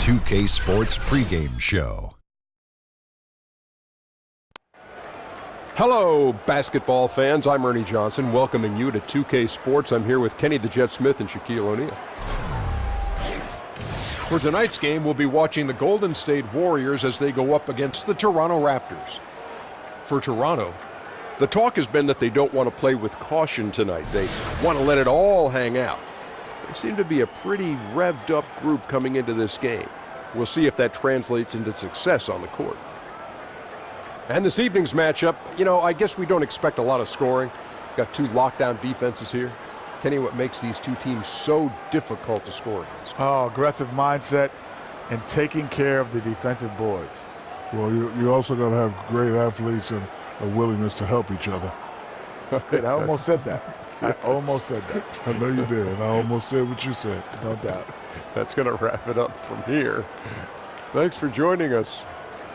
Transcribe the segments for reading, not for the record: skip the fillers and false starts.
2K Sports pregame show. Hello, basketball fans. I'm Ernie Johnson, welcoming you to 2K Sports. I'm here with Kenny the Jet Smith and Shaquille O'Neal. For tonight's game, we'll be watching the Golden State Warriors as they go up against the Toronto Raptors. For Toronto, the talk has been that they don't want to play with caution tonight. They want to let it all hang out. They seem to be a pretty revved up group coming into this game. We'll see if that translates into success on the court. And this evening's matchup, I guess we don't expect a lot of scoring. Got two lockdown defenses here. Kenny, what makes these two teams so difficult to score against? Oh, aggressive mindset and taking care of the defensive boards. Well, you also got to have great athletes and a willingness to help each other. I almost said that. I know you did, and I almost said what you said. No doubt. That's going to wrap it up from here. Thanks for joining us.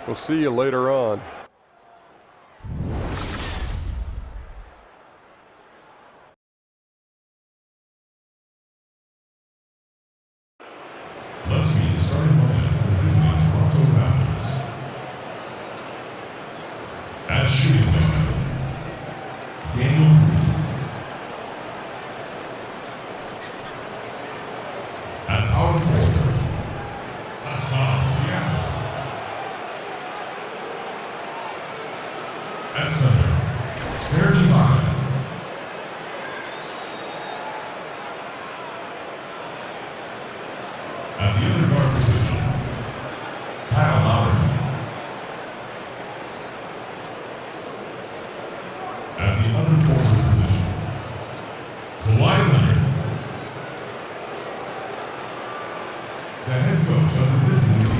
We'll see you later on. Let's meet the starting lineup for the visiting Toronto Raptors. At shooting guard, Daniel Green. At power forward, Seattle. At center, Serge Ibaka. At the other guard position, Kyle Lowry. At the other forward position, Kawhi Leonard. The head coach of the visiting team.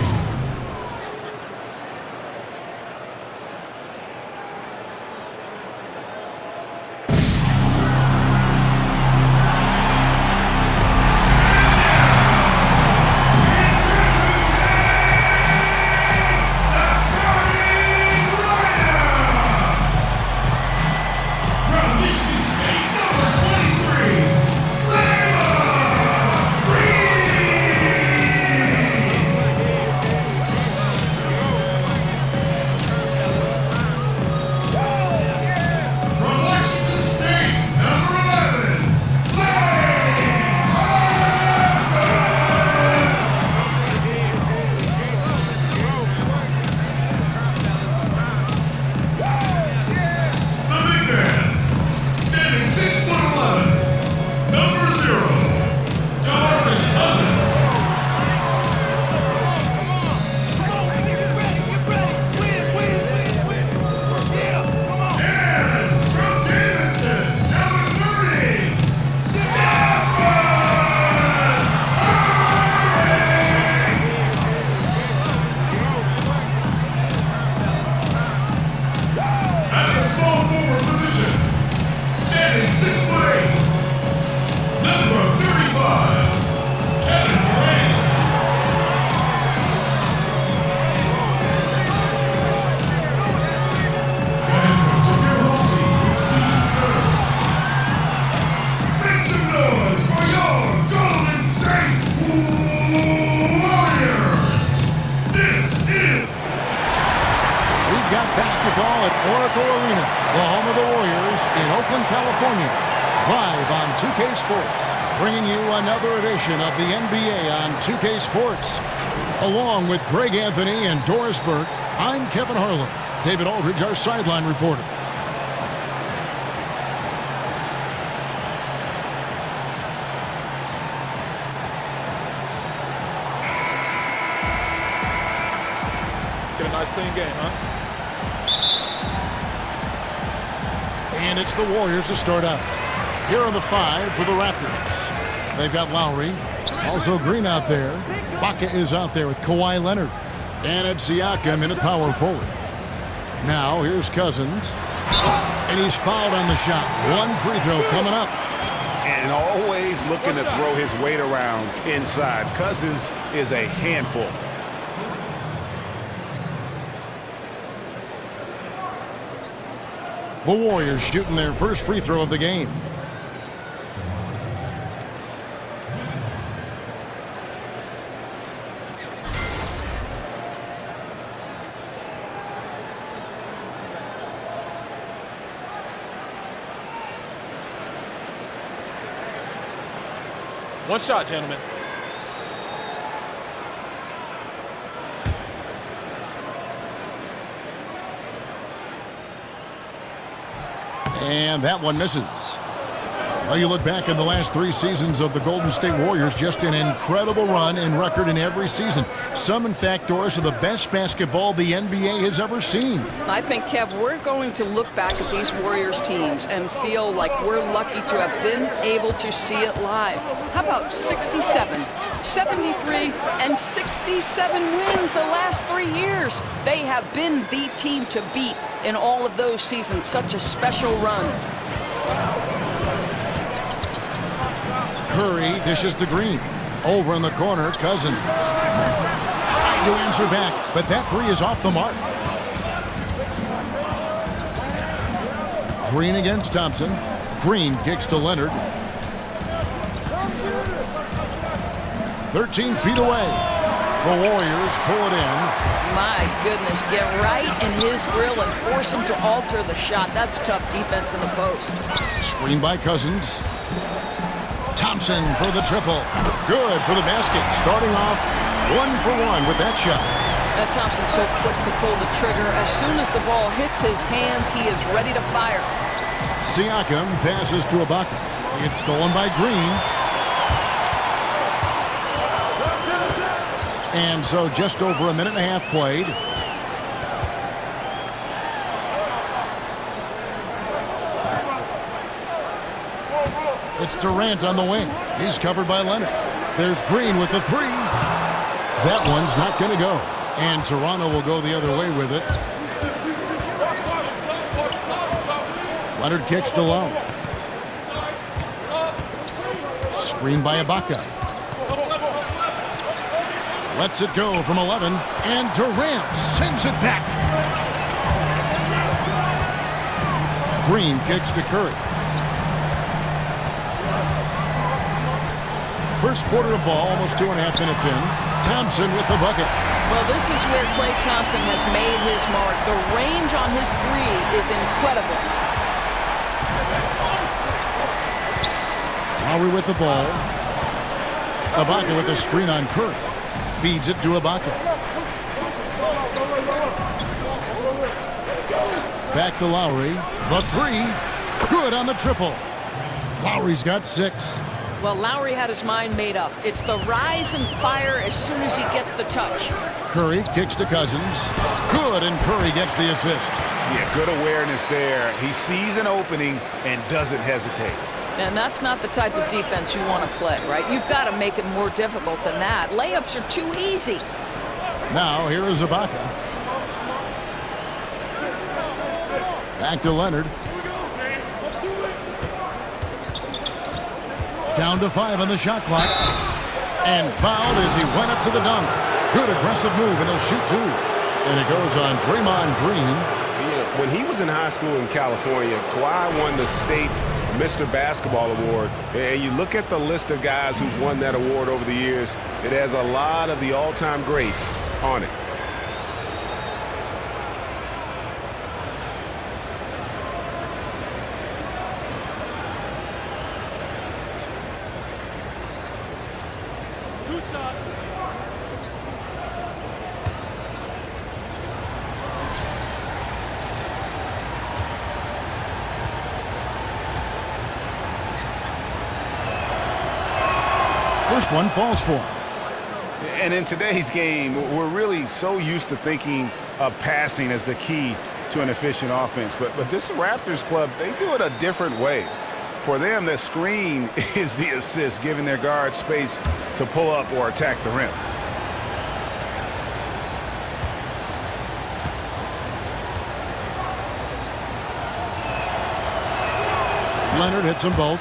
Basketball at Oracle Arena, the home of the Warriors in Oakland, California. Live on 2K Sports, bringing you another edition of the NBA on 2K Sports. Along with Greg Anthony and Doris Burke, I'm Kevin Harlan. David Aldridge, our sideline reporter. Let's get a nice clean game, huh? And it's the Warriors to start out. Here are the five for the Raptors. They've got Lowry. Also Green out there. Ibaka is out there with Kawhi Leonard. And it's Siakam in at power forward. Now here's Cousins. And he's fouled on the shot. One free throw coming up. And always looking to throw his weight around inside. Cousins is a handful. The Warriors shooting their first free throw of the game. One shot, gentlemen. And that one misses. Well, you look back in the last 3 seasons of the Golden State Warriors, just an incredible run and record in every season. Some, in fact, Doris, are the best basketball the NBA has ever seen. I think, Kev, we're going to look back at these Warriors teams and feel like we're lucky to have been able to see it live. How about 67, 73, and 67 wins the last 3 years? They have been the team to beat in all of those seasons. Such a special run. Curry dishes to Green. Over in the corner, Cousins. Trying to answer back, but that 3 is off the mark. Green against Thompson. Green kicks to Leonard. 13 feet away. The Warriors pull it in. My goodness, get right in his grill and force him to alter the shot. That's tough defense in the post. Screen by Cousins. Thompson for the triple. Good for the basket. Starting off 1 for 1 with that shot. Thompson's so quick to pull the trigger. As soon as the ball hits his hands, he is ready to fire. Siakam passes to Ibaka. It's stolen by Green. And so just over a minute and a half played. It's Durant on the wing. He's covered by Leonard. There's Green with the 3. That one's not going to go. And Toronto will go the other way with it. Leonard kicks to low. Screen by Ibaka. Lets it go from 11. And Durant sends it back. Green kicks to Curry. First quarter of ball, almost 2.5 minutes in. Thompson with the bucket. Well, this is where Klay Thompson has made his mark. The range on his 3 is incredible. Lowry with the ball. Ibaka with the screen on Curry. Feeds it to Ibaka. Back to Lowry. The 3. Good on the triple. Lowry's got 6. Well, Lowry had his mind made up. It's the rise and fire as soon as he gets the touch. Curry kicks to Cousins. Good, and Curry gets the assist. Yeah, good awareness there. He sees an opening and doesn't hesitate. And that's not the type of defense you want to play, right? You've got to make it more difficult than that. Layups are too easy. Now, here is Ibaka. Back to Leonard. Down to 5 on the shot clock. And fouled as he went up to the dunk. Good aggressive move, and he'll shoot 2. And it goes on Draymond Green. When he was in high school in California, Kawhi won the state's Mr. Basketball Award. And you look at the list of guys who've won that award over the years, it has a lot of the all-time greats on it. First one falls for him. And in today's game, we're really so used to thinking of passing as the key to an efficient offense. But this Raptors club, they do it a different way. For them, the screen is the assist, giving their guard space to pull up or attack the rim. Leonard hits them both.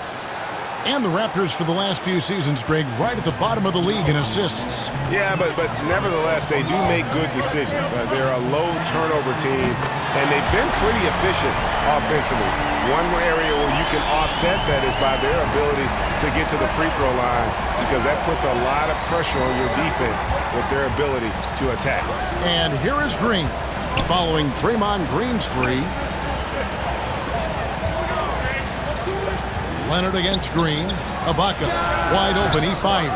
And the Raptors for the last few seasons, Greg, right at the bottom of the league in assists. Yeah, but nevertheless, they do make good decisions. They're a low turnover team, and they've been pretty efficient offensively. One area where you can offset that is by their ability to get to the free throw line, because that puts a lot of pressure on your defense with their ability to attack. And here is Green, following Draymond Green's 3. Leonard against Green. Ibaka wide open. He fires.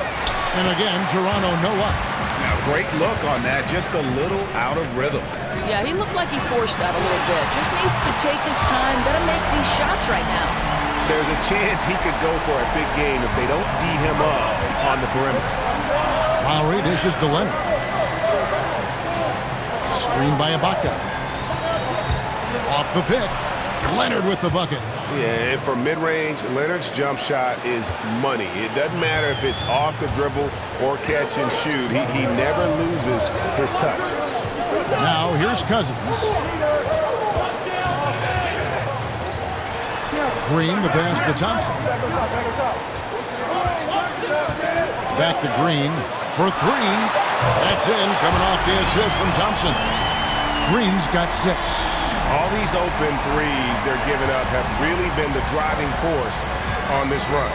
And again, Toronto no up. Now, great look on that. Just a little out of rhythm. Yeah, he looked like he forced that a little bit. Just needs to take his time. Got to make these shots right now. There's a chance he could go for a big game if they don't D him up on the perimeter. Lowry dishes to Leonard. Screen by Ibaka. Off the pick. Leonard with the bucket. Yeah, and from mid-range, Leonard's jump shot is money. It doesn't matter if it's off the dribble or catch and shoot. He never loses his touch. Now here's Cousins. Green, the pass to Thompson. Back to Green for three. That's in, coming off the assist from Thompson. Green's got 6. All these open threes they're giving up have really been the driving force on this run.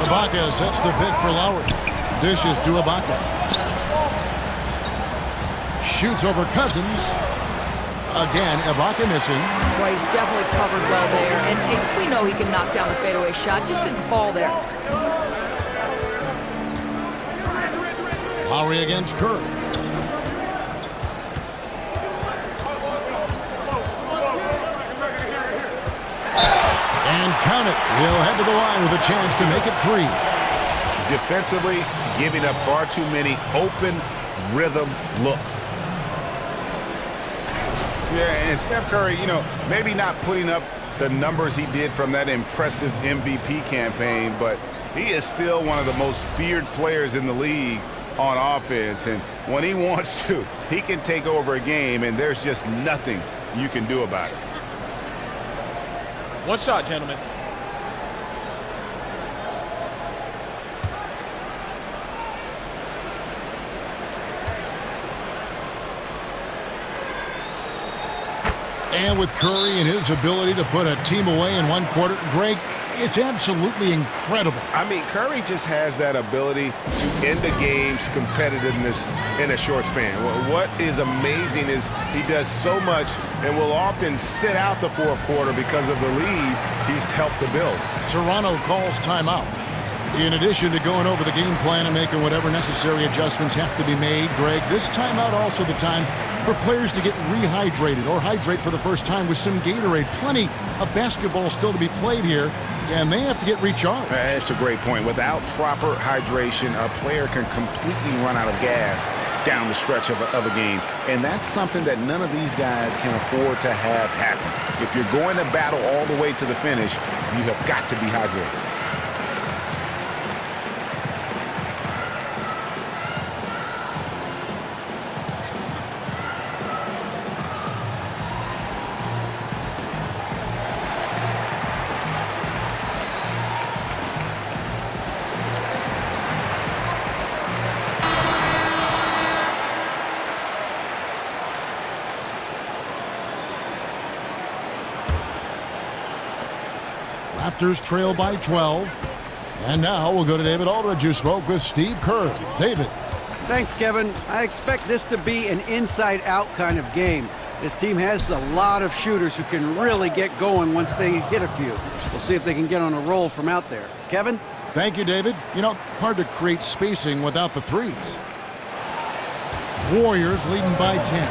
Ibaka sets the pick for Lowry. Dishes to Ibaka. Shoots over Cousins. Again, Ibaka missing. Well, he's definitely covered well there. And we know he can knock down the fadeaway shot. Just didn't fall there. Lowry against Curry. And count it. He'll head to the line with a chance to make it 3. Defensively, giving up far too many open rhythm looks. Yeah, and Steph Curry, maybe not putting up the numbers he did from that impressive MVP campaign, but he is still one of the most feared players in the league on offense. And when he wants to, he can take over a game, and there's just nothing you can do about it. One shot, gentlemen. And with Curry and his ability to put a team away in 1 quarter, Greg, it's absolutely incredible. I mean, Curry just has that ability to end the game's competitiveness in a short span. What is amazing is he does so much and will often sit out the 4th quarter because of the lead he's helped to build. Toronto calls timeout. In addition to going over the game plan and making whatever necessary adjustments have to be made, Greg, this timeout also the time for players to get rehydrated or hydrate for the first time with some Gatorade. Plenty of basketball still to be played here, and they have to get recharged. That's a great point. Without proper hydration, a player can completely run out of gas down the stretch of a game, and that's something that none of these guys can afford to have happen. If you're going to battle all the way to the finish, you have got to be hydrated. Raptors trail by 12. And now we'll go to David Aldridge, who spoke with Steve Kerr. David. Thanks, Kevin. I expect this to be an inside-out kind of game. This team has a lot of shooters who can really get going once they hit a few. We'll see if they can get on a roll from out there. Kevin? Thank you, David. Hard to create spacing without the threes. Warriors leading by 10.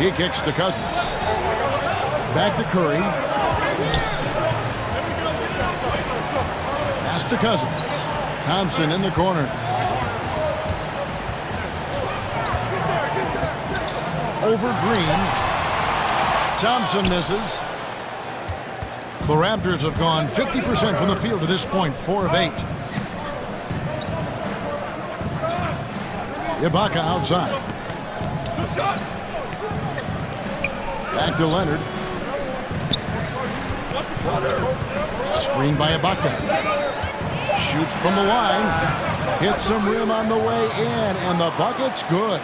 He kicks to Cousins. Back to Curry. Pass to Cousins. Thompson in the corner. Over Green. Thompson misses. The Raptors have gone 50% from the field to this point, 4 of 8. Ibaka outside. Back to Leonard. Screen by Ibaka. Shoots from the line. Hits some rim on the way in, and the bucket's good.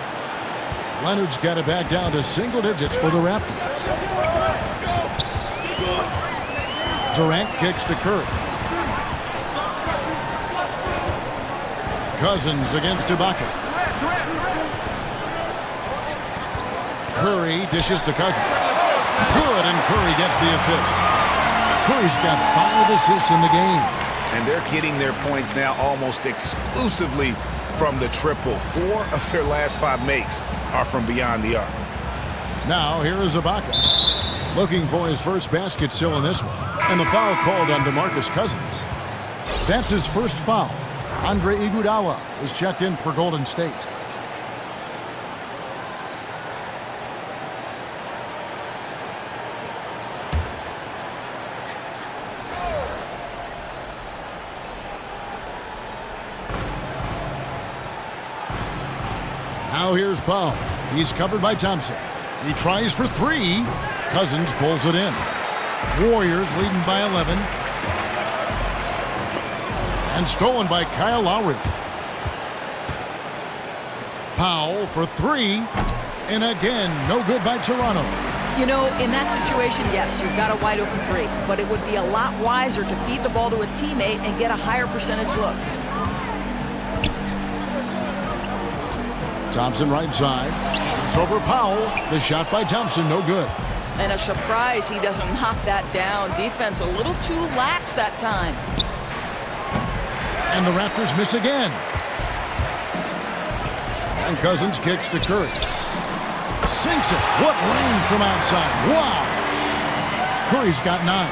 Leonard's got it back down to single digits for the Raptors. Durant kicks to Curry. Cousins against Ibaka. Curry dishes to Cousins. Good, and Curry gets the assist. Curry's got 5 assists in the game. And they're getting their points now almost exclusively from the triple. 4 of their last 5 makes are from beyond the arc. Now here is Ibaka. Looking for his first basket still in this one. And the foul called on DeMarcus Cousins. That's his first foul. Andre Iguodala is checked in for Golden State. Now here's Powell. He's covered by Thompson. He tries for 3. Cousins pulls it in. Warriors leading by 11. And stolen by Kyle Lowry. Powell for 3. And again, no good by Toronto. You know, in that situation, yes, you've got a wide open 3. But it would be a lot wiser to feed the ball to a teammate and get a higher percentage look. Thompson right side. Shoots over Powell. The shot by Thompson, no good. And a surprise he doesn't knock that down. Defense a little too lax that time. And the Raptors miss again. And Cousins kicks to Curry. Sinks it. What range from outside. Wow. Curry's got 9.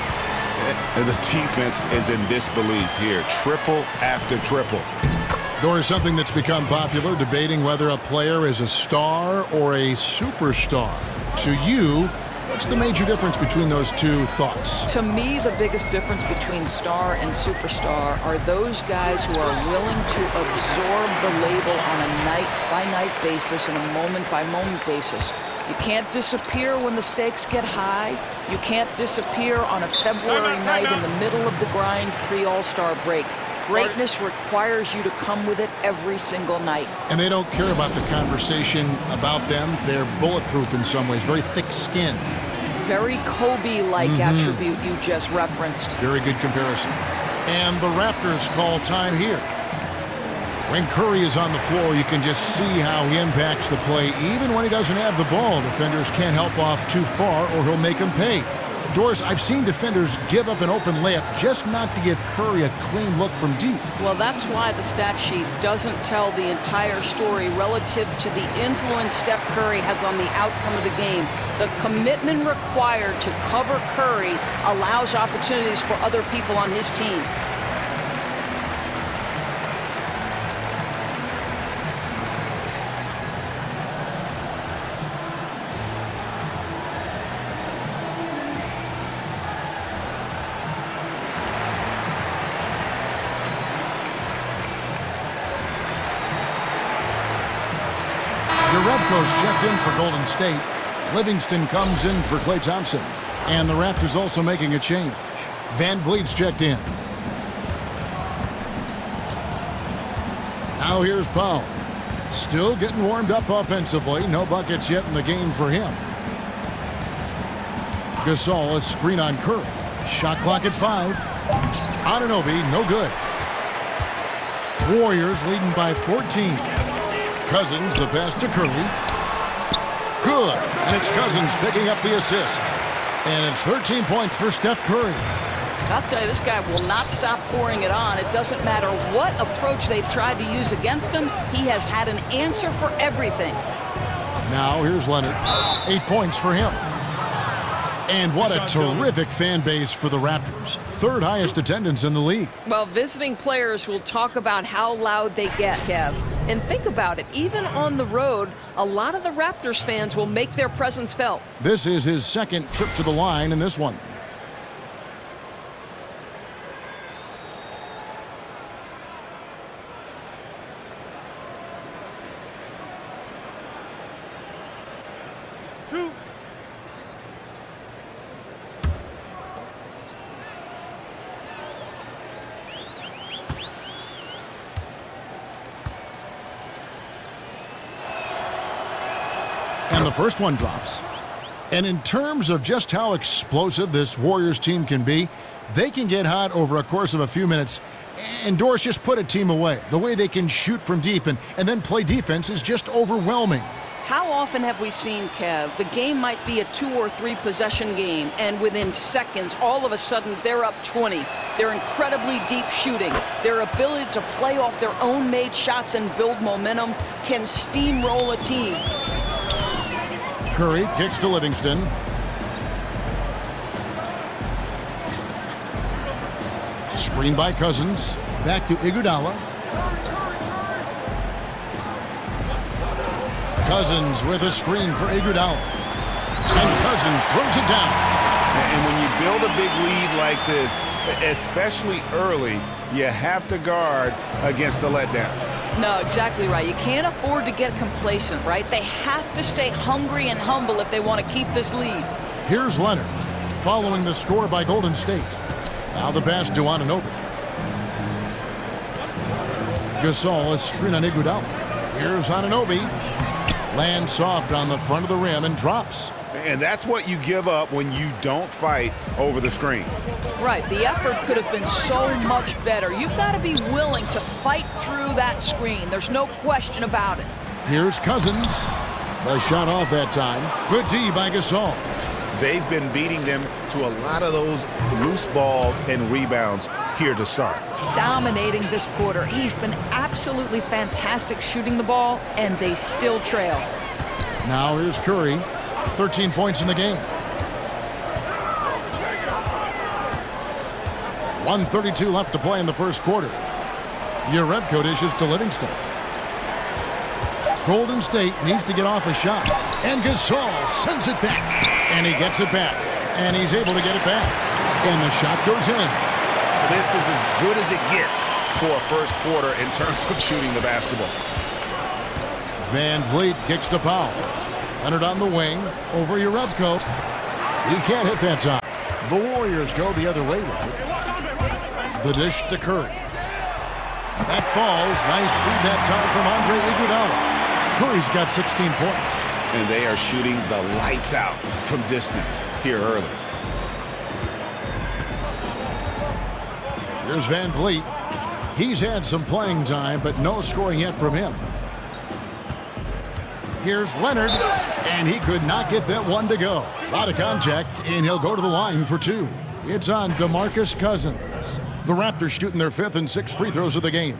And the defense is in disbelief here. Triple after triple. Or something that's become popular, debating whether a player is a star or a superstar. To you, what's the major difference between those two thoughts? To me, the biggest difference between star and superstar are those guys who are willing to absorb the label on a night-by-night basis and a moment-by-moment basis. You can't disappear when the stakes get high. You can't disappear on a February night in the middle of the grind pre-All-Star break. Greatness requires you to come with it every single night. And they don't care about the conversation about them. They're bulletproof in some ways, very thick-skinned. Very Kobe-like attribute you just referenced. Very good comparison. And the Raptors call time here. When Curry is on the floor, you can just see how he impacts the play. Even when he doesn't have the ball, defenders can't help off too far or he'll make him pay. Doris, I've seen defenders give up an open layup just not to give Curry a clean look from deep. Well, that's why the stat sheet doesn't tell the entire story relative to the influence Steph Curry has on the outcome of the game. The commitment required to cover Curry allows opportunities for other people on his team. Repko's checked in for Golden State. Livingston comes in for Klay Thompson. And the Raptors also making a change. Van Vliet's checked in. Now here's Powell. Still getting warmed up offensively. No buckets yet in the game for him. Gasol, a screen on Curry. Shot clock at 5. Anunoby, no good. Warriors leading by 14. Cousins, the pass to Curry. Good. And it's Cousins picking up the assist. And it's 13 points for Steph Curry. I'll tell you, this guy will not stop pouring it on. It doesn't matter what approach they've tried to use against him. He has had an answer for everything. Now here's Leonard. 8 points for him. And what a terrific fan base for the Raptors. Third highest attendance in the league. Well, visiting players will talk about how loud they get, Kev. And think about it, even on the road, a lot of the Raptors fans will make their presence felt. This is his second trip to the line in this one. And the first one drops. And in terms of just how explosive this Warriors team can be, they can get hot over a course of a few minutes. And Doris just put a team away. The way they can shoot from deep and then play defense is just overwhelming. How often have we seen, Kev, the game might be a 2 or 3 possession game, and within seconds, all of a sudden, they're up 20. Their incredibly deep shooting, their ability to play off their own made shots and build momentum can steamroll a team. Curry kicks to Livingston. Screen by Cousins. Back to Iguodala. Cousins with a screen for Iguodala. And Cousins throws it down. And when you build a big lead like this, especially early, you have to guard against the letdown. No, exactly right. You can't afford to get complacent, right? They have to stay hungry and humble if they want to keep this lead. Here's Leonard following the score by Golden State. Now the pass to Anunoby. Gasol is screen on Iguodala. Here's Anunoby. Lands soft on the front of the rim and drops. And that's what you give up when you don't fight over the screen. Right. The effort could have been so much better. You've got to be willing to fight through that screen. There's no question about it. Here's Cousins. The shot off that time. Good D by Gasol. They've been beating them to a lot of those loose balls and rebounds here to start. Dominating this quarter. He's been absolutely fantastic shooting the ball, and they still trail. Now here's Curry. 13 points in the game. 1:32 left to play in the first quarter. Jerebko dishes to Livingston. Golden State needs to get off a shot. And Gasol sends it back. And he gets it back. And he's able to get it back. And the shot goes in. This is as good as it gets for a first quarter in terms of shooting the basketball. Van Vliet kicks to Powell. Leonard on the wing. Over Jerebko. He can't hit that time. The Warriors go the other way with it. The dish to Curry. That falls. Nice feed that time from Andre Iguodala. Curry's got 16 points. And they are shooting the lights out from distance here early. Here's Van Vliet. He's had some playing time, but no scoring yet from him. Here's Leonard, and he could not get that one to go. A lot of contact, and he'll go to the line for 2. It's on DeMarcus Cousins. The Raptors shooting their 5th and 6th free throws of the game.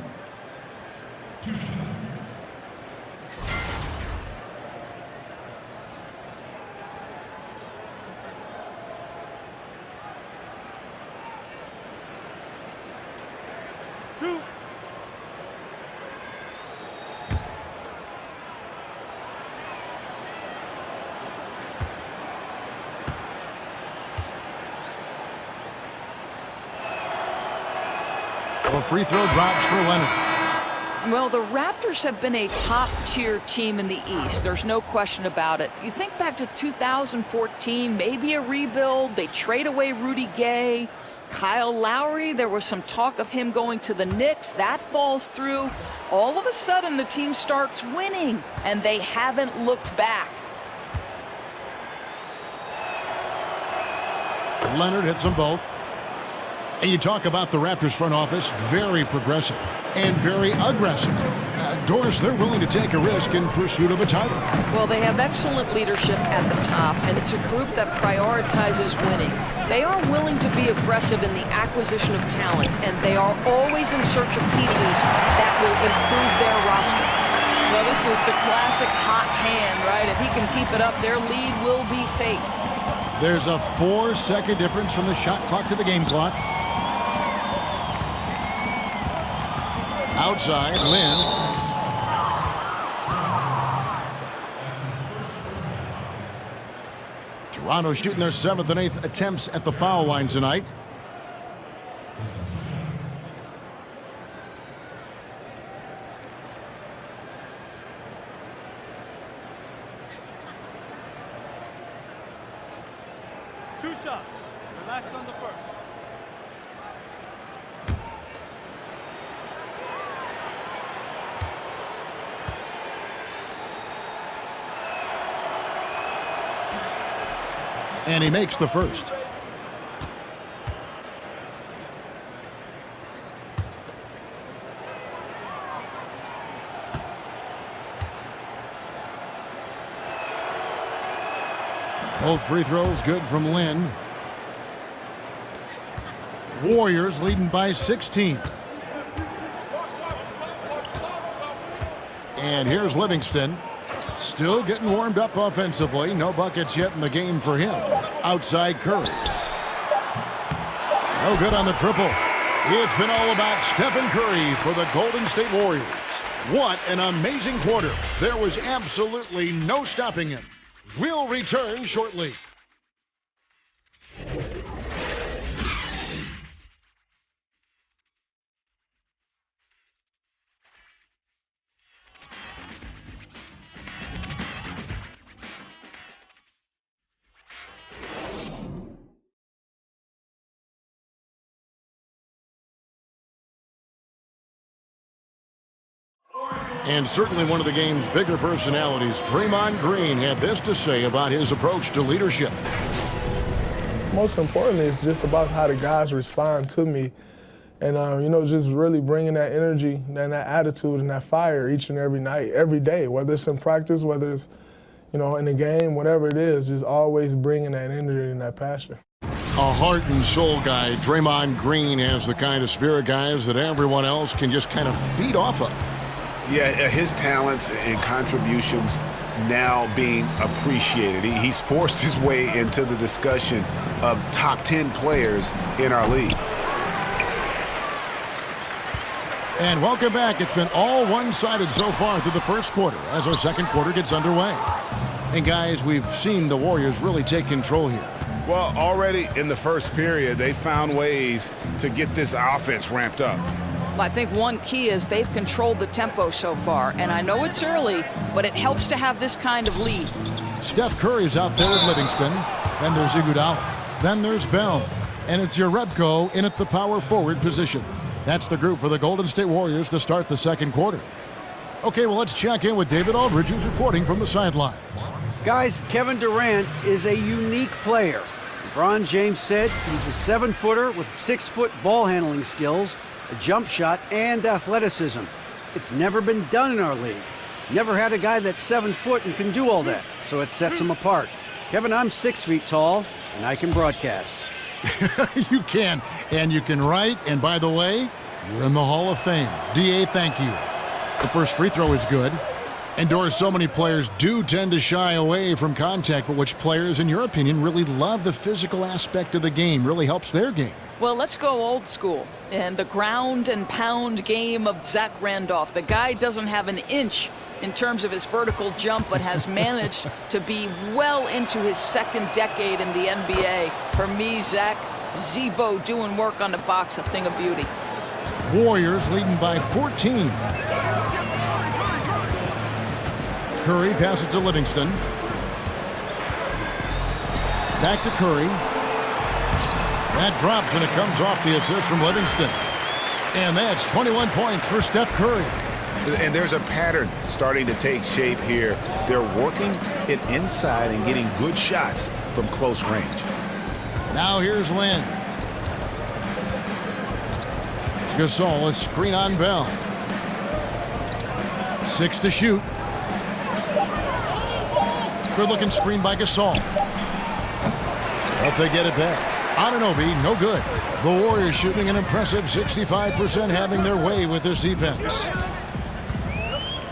The free throw drops for Leonard. Well, the Raptors have been a top-tier team in the East. There's no question about it. You think back to 2014, maybe a rebuild. They trade away Rudy Gay. Kyle Lowry, there was some talk of him going to the Knicks. That falls through. All of a sudden, the team starts winning, and they haven't looked back. Leonard hits them both. And you talk about the Raptors front office, very progressive and very aggressive. Doris, they're willing to take a risk in pursuit of a title. Well, they have excellent leadership at the top, and it's a group that prioritizes winning. They are willing to be aggressive in the acquisition of talent, and they are always in search of pieces that will improve their roster. Well, this is the classic hot hand, right? If he can keep it up, their lead will be safe. There's a 4-second difference from the shot clock to the game clock. Outside, Lynn. Toronto shooting their 7th and 8th attempts at the foul line tonight. Two shots. Relax on the first. And he makes the first. Both free throws good from Lynn. Warriors leading by 16. And here's Livingston. Still getting warmed up offensively. No buckets yet in the game for him. Outside Curry. No good on the triple. It's been all about Stephen Curry for the Golden State Warriors. What an amazing quarter. There was absolutely no stopping him. We'll return shortly. And certainly one of the game's bigger personalities, Draymond Green, had this to say about his approach to leadership. Most importantly, it's just about how the guys respond to me. And, just really bringing that energy and that attitude and that fire each and every night, every day, whether it's in practice, whether it's, in the game, whatever it is, just always bringing that energy and that passion. A heart and soul guy, Draymond Green has the kind of spirit, guys, that everyone else can just kind of feed off of. Yeah, his talents and contributions now being appreciated. He's forced his way into the discussion of top 10 players in our league. And welcome back. It's been all one-sided so far through the first quarter as our second quarter gets underway. And guys, we've seen the Warriors really take control here. Well, already in the first period, they found ways to get this offense ramped up. Well, I think one key is they've controlled the tempo so far, and I know it's early, but it helps to have this kind of lead. Steph Curry's out there with Livingston. Then there's Iguodala. Then there's Bell. And it's Jerebko in at the power forward position. That's the group for the Golden State Warriors to start the second quarter. Okay, well, let's check in with David Aldridge, who's reporting from the sidelines. Guys, Kevin Durant is a unique player. LeBron James said he's a 7-footer with 6-foot ball handling skills, a jump shot, and athleticism. It's never been done in our league. Never had a guy that's 7 foot and can do all that, so it sets him apart. Kevin, I'm 6 feet tall, and I can broadcast. You can, and you can write, and by the way, you're in the Hall of Fame. D.A., thank you. The first free throw is good. And Doris, so many players do tend to shy away from contact, but which players, in your opinion, really love the physical aspect of the game, really helps their game? Well, let's go old school. And the ground and pound game of Zach Randolph. The guy doesn't have an inch in terms of his vertical jump, but has managed to be well into his second decade in the NBA. For me, Zach, Zebo doing work on the box, a thing of beauty. Warriors leading by 14. Curry passes to Livingston. Back to Curry. That drops, and it comes off the assist from Livingston. And that's 21 points for Steph Curry. And there's a pattern starting to take shape here. They're working it inside and getting good shots from close range. Now here's Lynn. Gasol, a screen on Bell. 6 to shoot. Good-looking screen by Gasol. But they get it back. Anunoby, no good. The Warriors shooting an impressive 65%, having their way with this defense.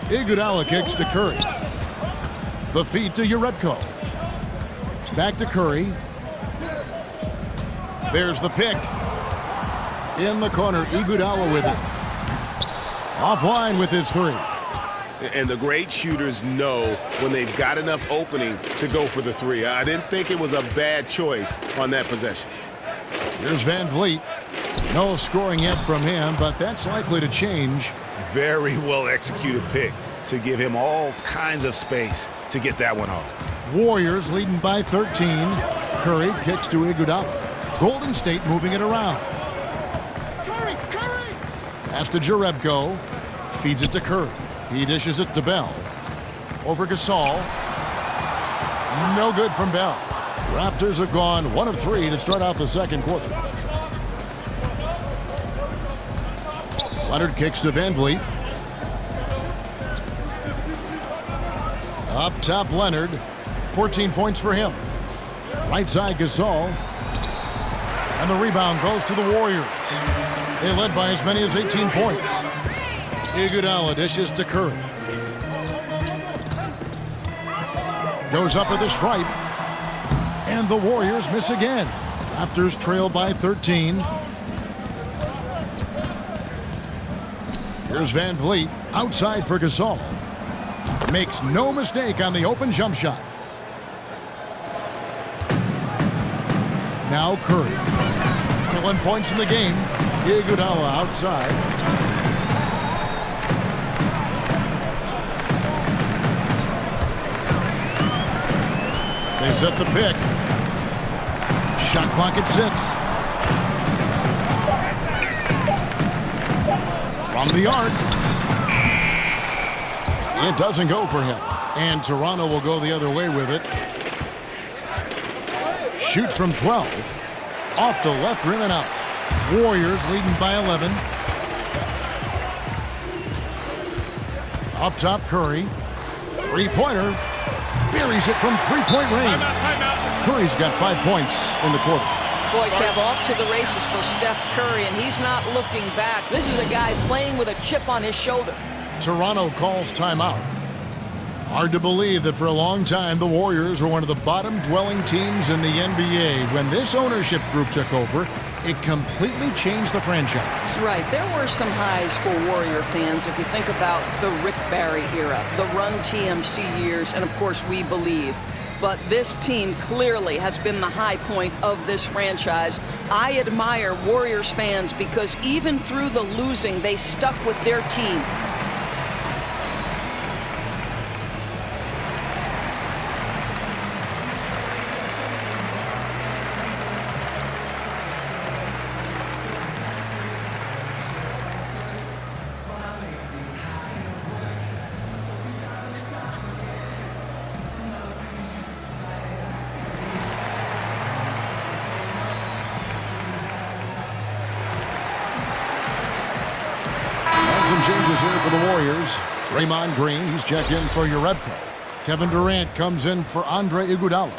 Iguodala kicks to Curry. The feed to Jerebko. Back to Curry. There's the pick. In the corner, Iguodala with it. Offline with his three. And the great shooters know when they've got enough opening to go for the three. I didn't think it was a bad choice on that possession. Here's Van Vliet. No scoring yet from him, but that's likely to change. Very well executed pick to give him all kinds of space to get that one off. Warriors leading by 13. Curry kicks to Iguodala. Golden State moving it around. Curry! Pass to Jerebko. Feeds it to Curry. He dishes it to Bell. Over Gasol. No good from Bell. Raptors have gone 1 of 3 to start out the second quarter. Leonard kicks to Van Vliet. Up top, Leonard. 14 points for him. Right side Gasol. And the rebound goes to the Warriors. They led by as many as 18 points. Iguodala dishes to Curry. Goes up at the stripe. And the Warriors miss again. Raptors trail by 13. Here's Van Vliet outside for Gasol. Makes no mistake on the open jump shot. Now Curry. 1 points in the game. Iguodala outside. They set the pick. Shot clock at 6. From the arc. It doesn't go for him. And Toronto will go the other way with it. Shoots from 12. Off the left rim and out. Warriors leading by 11. Up top, Curry. Three-pointer. Buries it from three-point range. Curry's got 5 points in the quarter. Boy, Kev, off to the races for Steph Curry, and he's not looking back. This is a guy playing with a chip on his shoulder. Toronto calls timeout. Hard to believe that for a long time the Warriors were one of the bottom-dwelling teams in the NBA. When this ownership group took over, it completely changed the franchise. Right. There were some highs for Warrior fans if you think about the Rick Barry era, the Run TMC years, and of course We Believe. But this team clearly has been the high point of this franchise. I admire Warriors fans because even through the losing, they stuck with their team. Some changes here for the Warriors. Draymond Green, he's checked in for Urebko. Kevin Durant comes in for Andre Iguodala.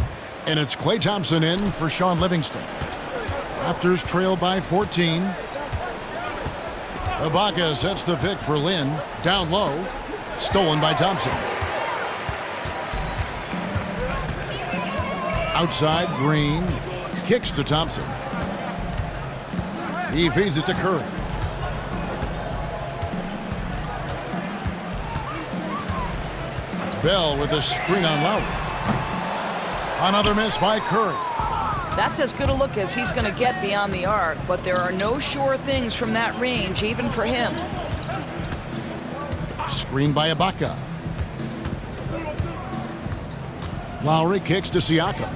And it's Klay Thompson in for Sean Livingston. Raptors trail by 14. Ibaka sets the pick for Lynn. Down low. Stolen by Thompson. Outside, Green. Kicks to Thompson. He feeds it to Curry. Bell with a screen on Lowry. Another miss by Curry. That's as good a look as he's going to get beyond the arc, but there are no sure things from that range, even for him. Screen by Ibaka. Lowry kicks to Siakam.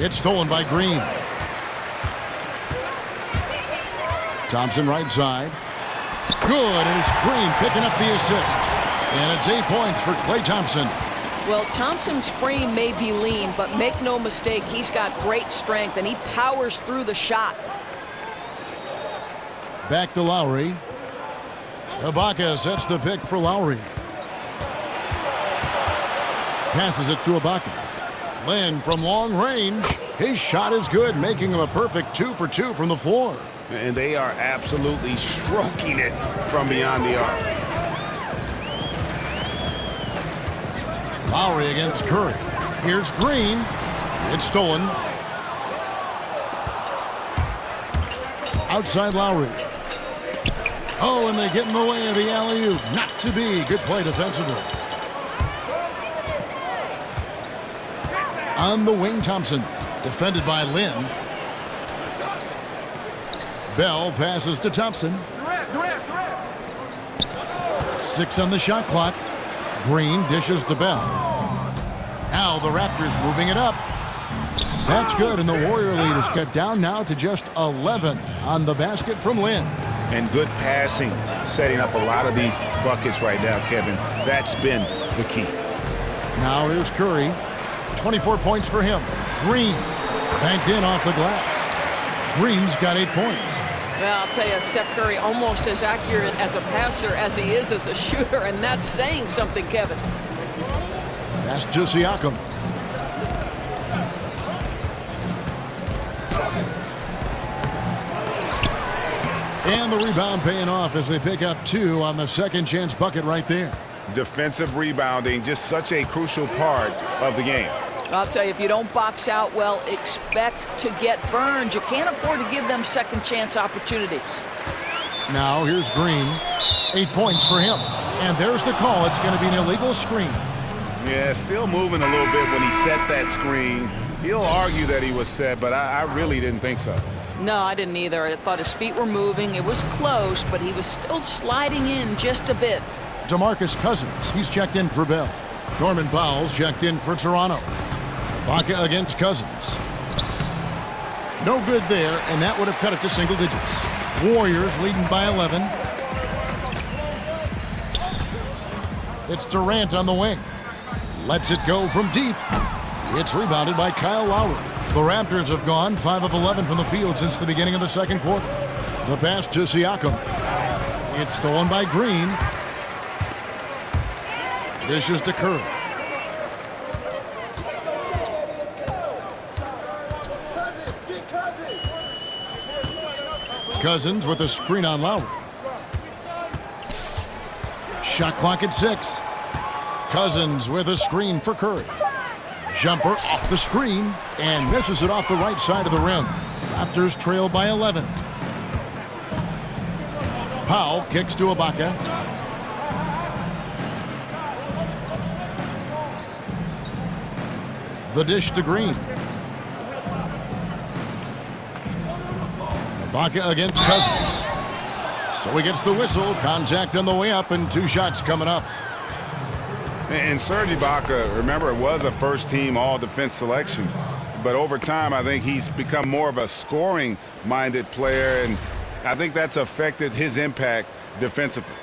It's stolen by Green. Thompson right side. Good, and it's Green picking up the assist. And it's 8 points for Klay Thompson. Well, Thompson's frame may be lean, but make no mistake, he's got great strength, and he powers through the shot. Back to Lowry. Ibaka sets the pick for Lowry. Passes it to Ibaka. Lynn from long range. His shot is good, making him a perfect 2 for 2 from the floor. And they are absolutely stroking it from beyond the arc. Lowry against Curry. Here's Green. It's stolen. Outside Lowry. Oh, and they get in the way of the alley-oop. Not to be. Good play defensively. On the wing, Thompson. Defended by Lynn. Bell passes to Thompson. 6 on the shot clock. Green dishes to Bell. Now the Raptors moving it up. That's good, and the Warrior lead is cut down now to just 11 on the basket from Lynn. And good passing, setting up a lot of these buckets right now, Kevin. That's been the key. Now here's Curry. 24 points for him. Green banked in off the glass. Green's got 8 points. Well, I'll tell you, Steph Curry almost as accurate as a passer as he is as a shooter, and that's saying something, Kevin. Pass to Siakam. And the rebound paying off as they pick up 2 on the second chance bucket right there. Defensive rebounding, just such a crucial part of the game. I'll tell you, if you don't box out well, expect to get burned. You can't afford to give them second chance opportunities. Now here's Green. 8 points for him. And there's the call. It's going to be an illegal screen. Yeah, still moving a little bit when he set that screen. He'll argue that he was set, but I really didn't think so. No, I didn't either. I thought his feet were moving. It was close, but he was still sliding in just a bit. DeMarcus Cousins, he's checked in for Bell. Norman Powell's checked in for Toronto. Ibaka against Cousins. No good there, and that would have cut it to single digits. Warriors leading by 11. It's Durant on the wing. Lets it go from deep. It's rebounded by Kyle Lowry. The Raptors have gone 5 of 11 from the field since the beginning of the second quarter. The pass to Siakam. It's stolen by Green. Dishes to Curry. Cousins with a screen on Lowry. Shot clock at 6. Cousins with a screen for Curry. Jumper off the screen and misses it off the right side of the rim. Raptors trail by 11. Powell kicks to Ibaka. The dish to Green. Ibaka against Cousins. So he gets the whistle. Contact on the way up and 2 shots coming up. And Serge Ibaka, remember, it was a first-team all-defense selection. But over time, I think he's become more of a scoring-minded player, and I think that's affected his impact defensively.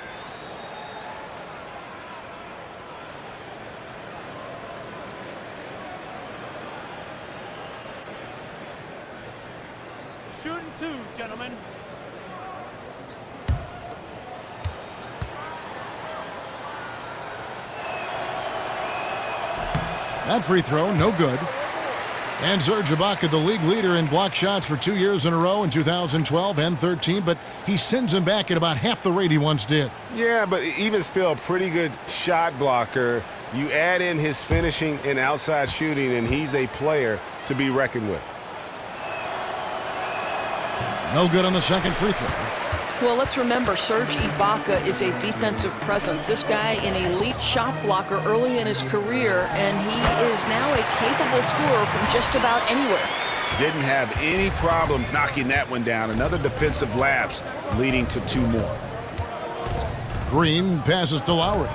Shooting 2, gentlemen. That free throw, no good. And Serge Ibaka, the league leader in block shots for 2 years in a row in 2012 and 13, but he sends him back at about half the rate he once did. Yeah, but even still, pretty good shot blocker. You add in his finishing and outside shooting, and he's a player to be reckoned with. No good on the second free throw. Well, let's remember, Serge Ibaka is a defensive presence. This guy, an elite shot blocker early in his career, and he is now a capable scorer from just about anywhere. Didn't have any problem knocking that one down. Another defensive lapse leading to 2 more. Green passes to Lowry.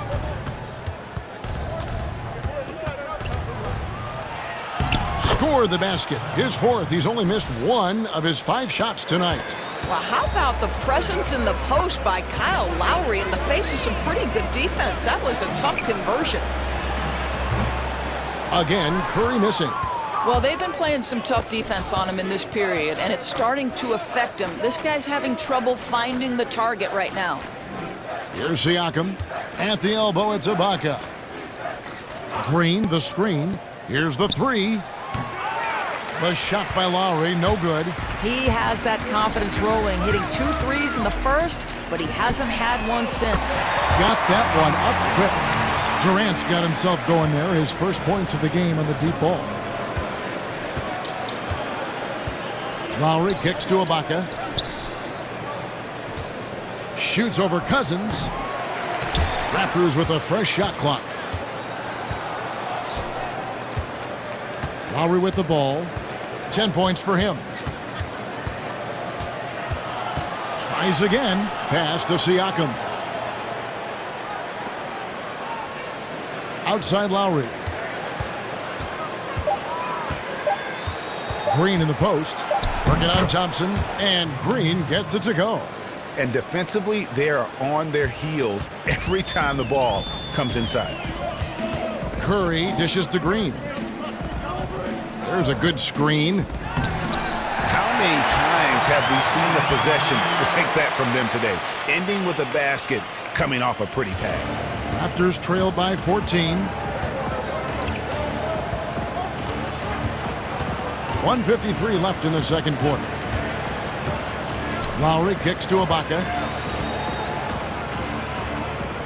Score the basket. His 4th. He's only missed 1 of his 5 shots tonight. Well, how about the presence in the post by Kyle Lowry in the face of some pretty good defense? That was a tough conversion. Again, Curry missing. Well, they've been playing some tough defense on him in this period, and it's starting to affect him. This guy's having trouble finding the target right now. Here's Siakam. At the elbow, it's Ibaka. Green, the screen. Here's the 3. The shot by Lowry, no good. He has that confidence rolling, hitting 2 threes in the first, but he hasn't had one since. Got that one up quick. Durant's got himself going there, his first points of the game on the deep ball. Lowry kicks to Ibaka. Shoots over Cousins. Raptors with a fresh shot clock. Lowry with the ball. 10 points for him. Tries again. Pass to Siakam. Outside Lowry. Green in the post. Working on Thompson. And Green gets it to go. And defensively, they are on their heels every time the ball comes inside. Curry dishes to Green. There's a good screen. How many times have we seen a possession like that from them today? Ending with a basket, coming off a pretty pass. Raptors trail by 14. 1:53 left in the second quarter. Lowry kicks to Ibaka.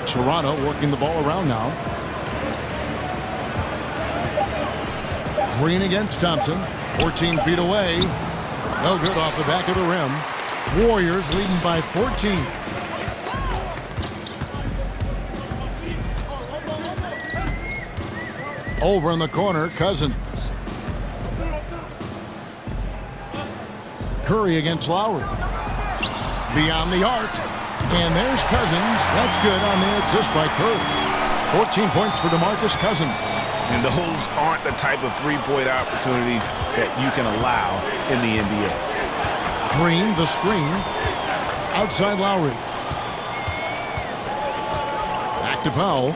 Toronto working the ball around now. Green against Thompson. 14 feet away. No good off the back of the rim. Warriors leading by 14. Over in the corner, Cousins. Curry against Lowry. Beyond the arc. And there's Cousins. That's good on the assist by Curry. 14 points for DeMarcus Cousins. And those aren't the type of three-point opportunities that you can allow in the NBA. Green, the screen. Outside Lowry. Back to Powell.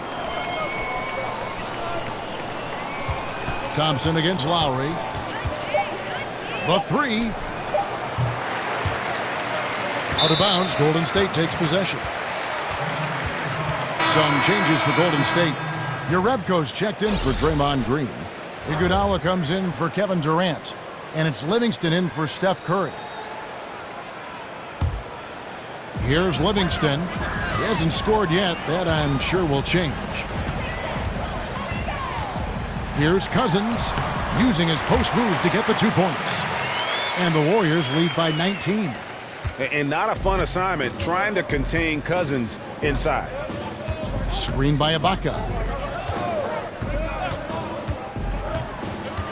Thompson against Lowry. The three. Out of bounds. Golden State takes possession. Some changes for Golden State. Jerebko's checked in for Draymond Green. Iguodala comes in for Kevin Durant. And it's Livingston in for Steph Curry. Here's Livingston. He hasn't scored yet. That I'm sure will change. Here's Cousins using his post moves to get the 2 points. And the Warriors lead by 19. And not a fun assignment trying to contain Cousins inside. Screen by Ibaka.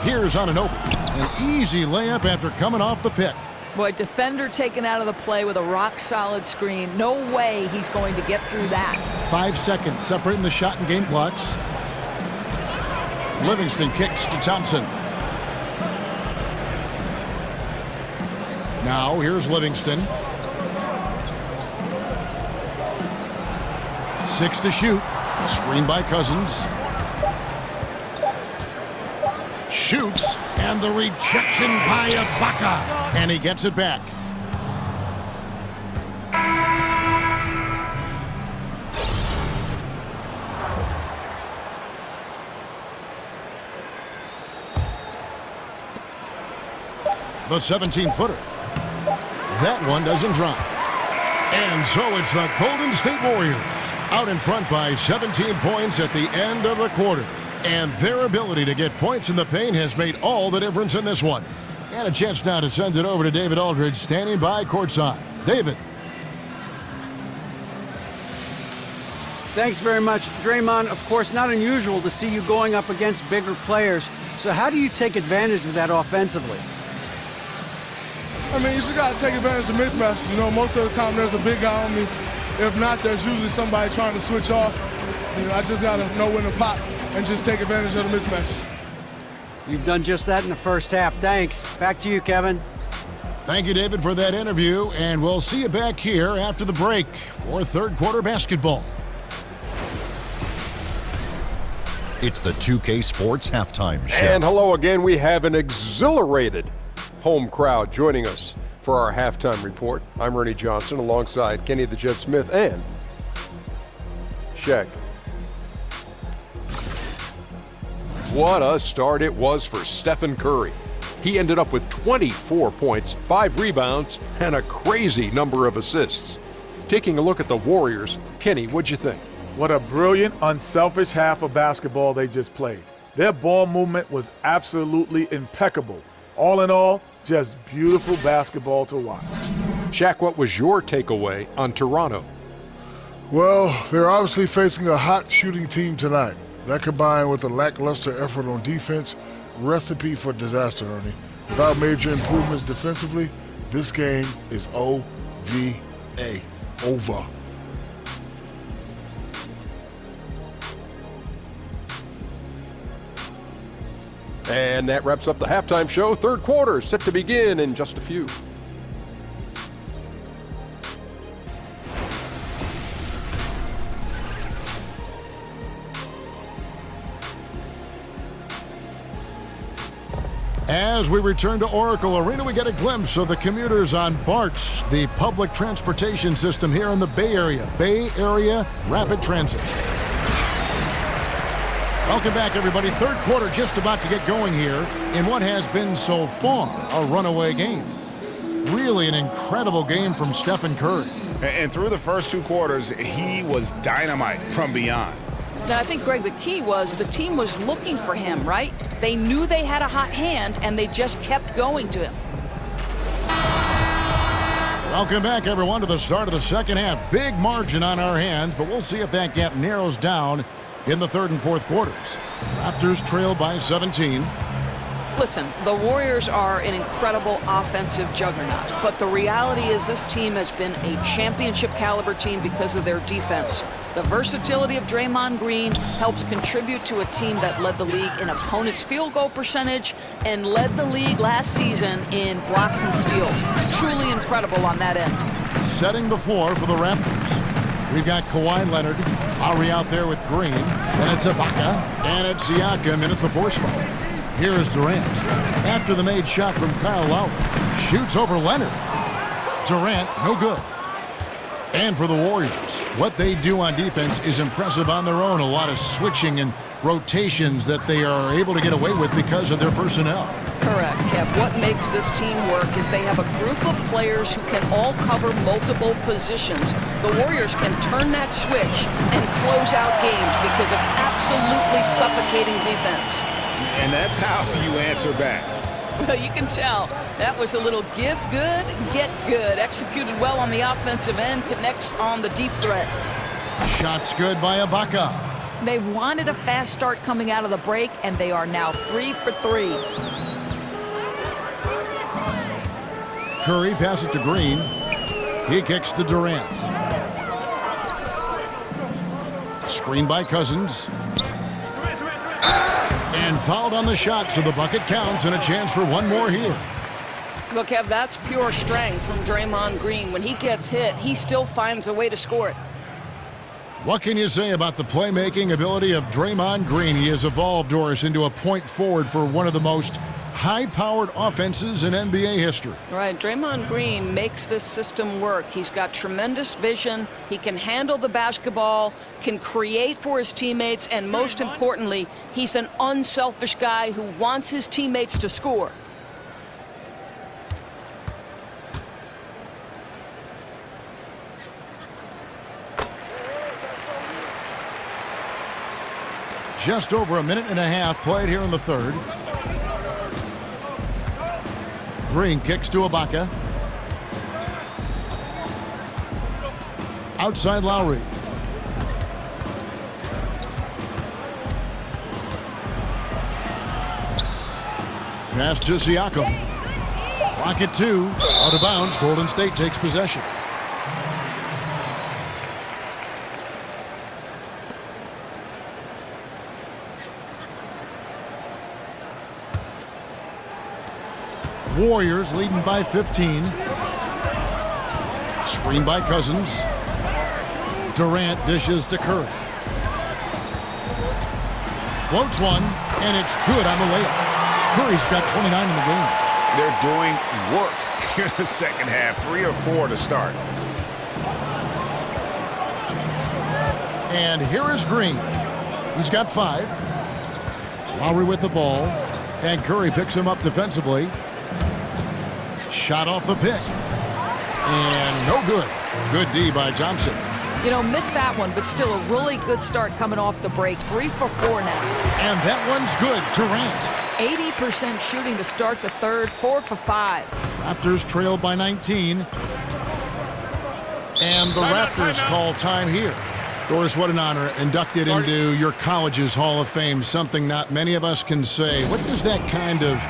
Here's Anunoby. An easy layup after coming off the pick. Boy, defender taken out of the play with a rock-solid screen. No way he's going to get through that. 5 seconds separating the shot and game clocks. Livingston kicks to Thompson. Now here's Livingston. 6 to shoot. Screen by Cousins. Shoots, and the rejection by Ibaka. And he gets it back. The 17-footer. That one doesn't drop. And so it's the Golden State Warriors out in front by 17 points at the end of the quarter. And their ability to get points in the paint has made all the difference in this one. And a chance now to send it over to David Aldridge standing by courtside. David. Thanks very much, Draymond. Of course, not unusual to see you going up against bigger players. So how do you take advantage of that offensively? I mean, you just got to take advantage of mismatches. You know, most of the time there's a big guy on me. If not, there's usually somebody trying to switch off. You know, I just got to know when to pop and just take advantage of the mismatches. You've done just that in the first half. Thanks. Back to you, Kevin. Thank you, David, for that interview. And we'll see you back here after the break for third quarter basketball. It's the 2K Sports Halftime Show. And hello again. We have an exhilarated home crowd joining us for our halftime report. I'm Ernie Johnson alongside Kenny the Jet Smith and Shaq. What a start it was for Stephen Curry. He ended up with 24 points, 5 rebounds, and a crazy number of assists. Taking a look at the Warriors, Kenny, what'd you think? What a brilliant, unselfish half of basketball they just played. Their ball movement was absolutely impeccable. All in all, just beautiful basketball to watch. Shaq, what was your takeaway on Toronto? Well, they're obviously facing a hot shooting team tonight. That combined with a lackluster effort on defense, recipe for disaster, Ernie. Without major improvements defensively, this game is O-V-A. Over. And that wraps up the halftime show. Third quarter set to begin in just a few. As we return to Oracle Arena, we get a glimpse of the commuters on BART, the public transportation system here in the Bay Area. Bay Area Rapid Transit. Welcome back, everybody. Third quarter just about to get going here in what has been so far a runaway game. Really an incredible game from Stephen Curry. And through the first 2 quarters, he was dynamite from beyond. Now, I think, Greg, the key was the team was looking for him, right? They knew they had a hot hand, and they just kept going to him. Welcome back, everyone, to the start of the second half. Big margin on our hands, but we'll see if that gap narrows down in the third and fourth quarters. Raptors trail by 17. Listen, the Warriors are an incredible offensive juggernaut, but the reality is this team has been a championship-caliber team because of their defense. The versatility of Draymond Green helps contribute to a team that led the league in opponents' field goal percentage and led the league last season in blocks and steals. Truly incredible on that end. Setting the floor for the Raptors. We've got Kawhi Leonard, Lowry out there with Green, and it's Ibaka, and it's Siakam in at the 4 spot. Here is Durant. After the made shot from Kyle Lowry, shoots over Leonard. Durant, no good. And for the Warriors, what they do on defense is impressive on their own. A lot of switching and rotations that they are able to get away with because of their personnel. Correct, Kev. What makes this team work is they have a group of players who can all cover multiple positions. The Warriors can turn that switch and close out games because of absolutely suffocating defense. And that's how you answer back. Well, you can tell that was a little give good, get good. Executed well on the offensive end, connects on the deep threat. Shots good by Ibaka. They wanted a fast start coming out of the break, and they are now 3 for 3. Curry passes it to Green. He kicks to Durant. Screen by Cousins. And fouled on the shot, so the bucket counts and a chance for one more here. Look, Kev, that's pure strength from Draymond Green. When he gets hit, he still finds a way to score it. What can you say about the playmaking ability of Draymond Green? He has evolved, Doris, into a point forward for one of the most high-powered offenses in NBA history. Right, Draymond Green makes this system work. He's got tremendous vision. He can handle the basketball, can create for his teammates, and most importantly, he's an unselfish guy who wants his teammates to score. Just over a minute and a half played here in the third. Green kicks to Ibaka. Outside Lowry. Pass to Siakam. Clock at 2. Out of bounds. Golden State takes possession. Warriors leading by 15. Screen by Cousins. Durant dishes to Curry. Floats one, and it's good on the layup. Curry's got 29 in the game. They're doing work here in the second half. 3 or 4 to start. And here is Green. He's got 5. Lowry with the ball, and Curry picks him up defensively. Shot off the pick. And no good. Good D by Thompson. You know, missed that one, but still a really good start coming off the break. 3 for 4 now. And that one's good. Durant. 80% shooting to start the third. 4 for 5. Raptors trail by 19. And the Raptors call time here. Doris, what an honor. Inducted into your college's Hall of Fame. Something not many of us can say. What does that kind of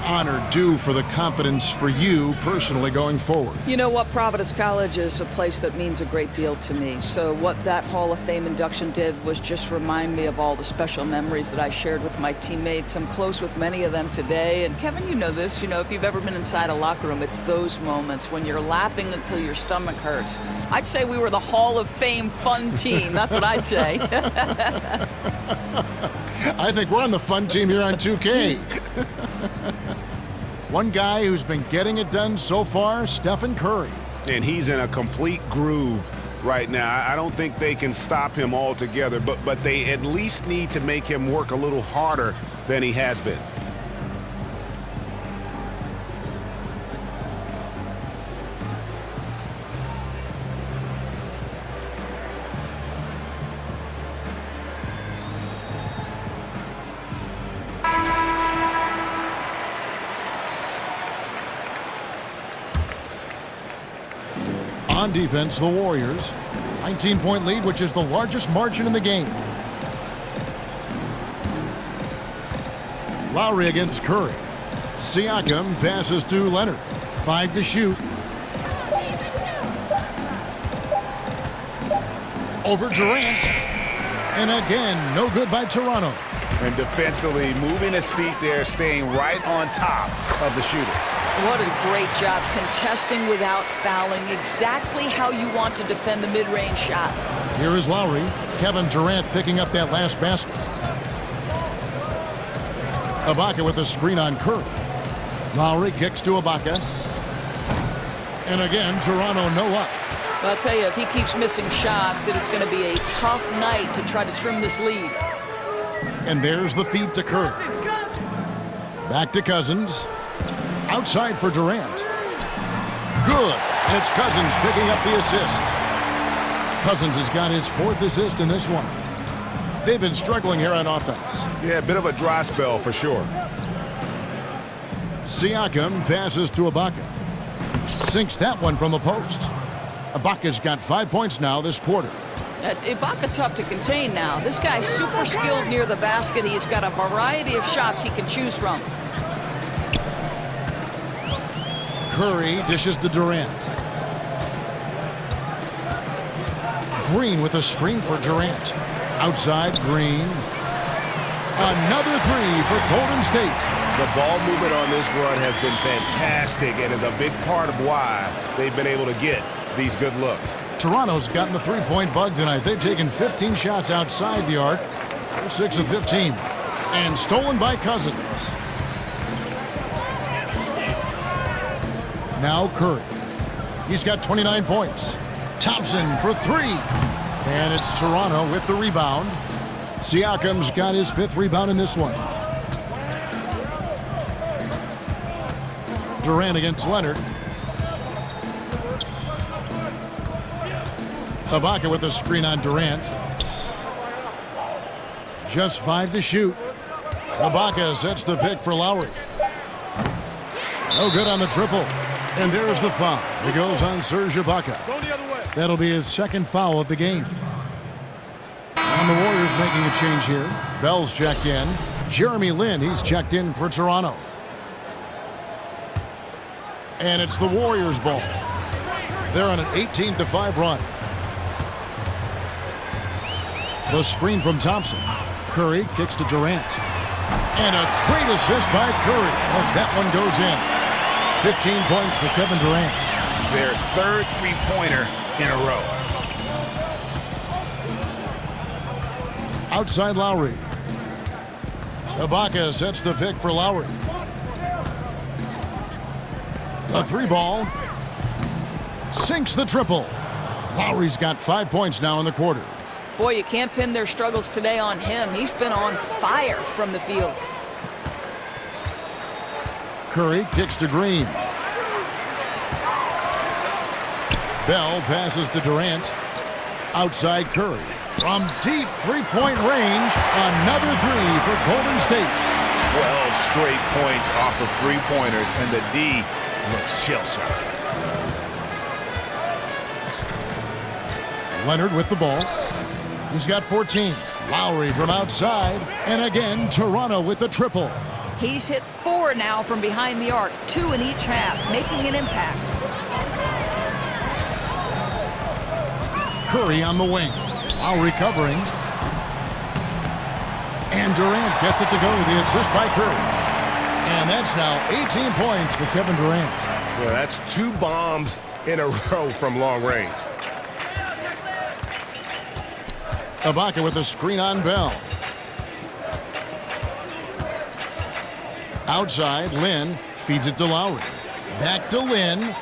honor do for the confidence for you personally going forward? You know what? Providence College is a place that means a great deal to me. So what that Hall of Fame induction did was just remind me of all the special memories that I shared with my teammates. I'm close with many of them today. And Kevin, you know this. You know, if you've ever been inside a locker room, it's those moments when you're laughing until your stomach hurts. I'd say we were the Hall of Fame fun team. That's what I'd say. I think we're on the fun team here on 2K. One guy who's been getting it done so far, Stephen Curry. And he's in a complete groove right now. I don't think they can stop him altogether, but they at least need to make him work a little harder than he has been. On defense, the Warriors. 19-point lead, which is the largest margin in the game. Lowry against Curry. Siakam passes to Leonard. 5 to shoot. Over Durant. And again, no good by Toronto. And defensively, moving his feet there, staying right on top of the shooter. What a great job contesting without fouling. Exactly how you want to defend the mid-range shot. Here is Lowry. Kevin Durant picking up that last basket. Ibaka with a screen on Curry. Lowry kicks to Ibaka. And again, Toronto no up. Well, I'll tell you, if he keeps missing shots, it is going to be a tough night to try to trim this lead. And there's the feed to Curry. Back to Cousins. Outside for Durant. Good. And it's Cousins picking up the assist. Cousins has got his 4th assist in this one. They've been struggling here on offense. Yeah, a bit of a dry spell for sure. Siakam passes to Ibaka. Sinks that one from the post. Ibaka's got 5 points now this quarter. Ibaka tough to contain now. This guy's super skilled near the basket. He's got a variety of shots he can choose from. Curry dishes to Durant. Green with a screen for Durant. Outside, Green. Another 3 for Golden State. The ball movement on this run has been fantastic and is a big part of why they've been able to get these good looks. Toronto's gotten the 3-point bug tonight. They've taken 15 shots outside the arc. They're 6 of 15. And stolen by Cousins. Now Curry. He's got 29 points. Thompson for 3. And it's Toronto with the rebound. Siakam's got his 5th rebound in this one. Durant against Leonard. Ibaka with a screen on Durant. Just 5 to shoot. Ibaka sets the pick for Lowry. No good on the triple. And there's the foul. It goes on Serge Ibaka. That'll be his 2nd foul of the game. And the Warriors making a change here. Bell's checked in. Jeremy Lin, he's checked in for Toronto. And it's the Warriors' ball. They're on an 18-5 run. The screen from Thompson. Curry kicks to Durant. And a great assist by Curry as that one goes in. 15 points for Kevin Durant. Their 3rd three-pointer in a row. Outside Lowry. Ibaka sets the pick for Lowry. A 3-ball. Sinks the triple. Lowry's got 5 points now in the quarter. Boy, you can't pin their struggles today on him. He's been on fire from the field. Curry kicks to Green. Bell passes to Durant. Outside Curry. From deep 3-point range, another 3 for Golden State. 12 straight points off of 3-pointers, and the D looks shell-shocked. Leonard with the ball. He's got 14. Lowry from outside. And again, Toronto with the triple. He's hit 4 now from behind the arc, 2 in each half, making an impact. Curry on the wing. Lowry covering. And Durant gets it to go with the assist by Curry. And that's now 18 points for Kevin Durant. Well, that's 2 bombs in a row from long range. Ibaka with a screen on Bell. Outside, Lin feeds it to Lowry. Back to Lin.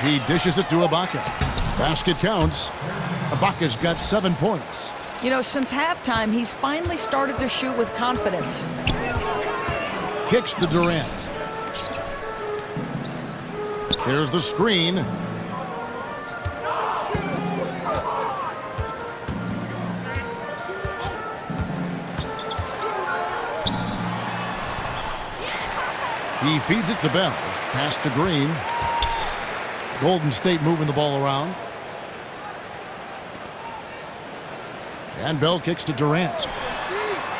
He dishes it to Ibaka. Basket counts. Ibaka's got 7 points. You know, since halftime, he's finally started to shoot with confidence. Kicks to Durant. There's the screen. He feeds it to Bell. Pass to Green. Golden State moving the ball around. And Bell kicks to Durant.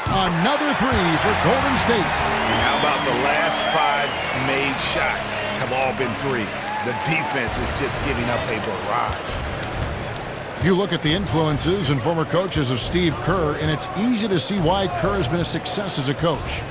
Another three for Golden State. How about the last 5 made shots have all been threes? The defense is just giving up a barrage. You look at the influences and former coaches of Steve Kerr, and it's easy to see why Kerr has been a success as a coach.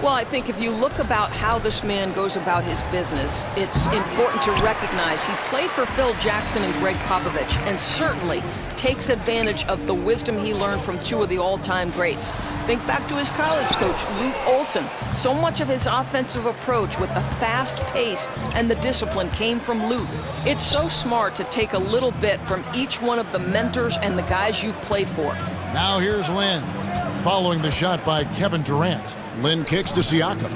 Well, I think if you look about how this man goes about his business, it's important to recognize he played for Phil Jackson and Greg Popovich, and certainly takes advantage of the wisdom he learned from 2 of the all-time greats. Think back to his college coach, Lute Olson. So much of his offensive approach with the fast pace and the discipline came from Lute. It's so smart to take a little bit from each one of the mentors and the guys you've played for. Now here's Lin, following the shot by Kevin Durant. Lin kicks to Siakam.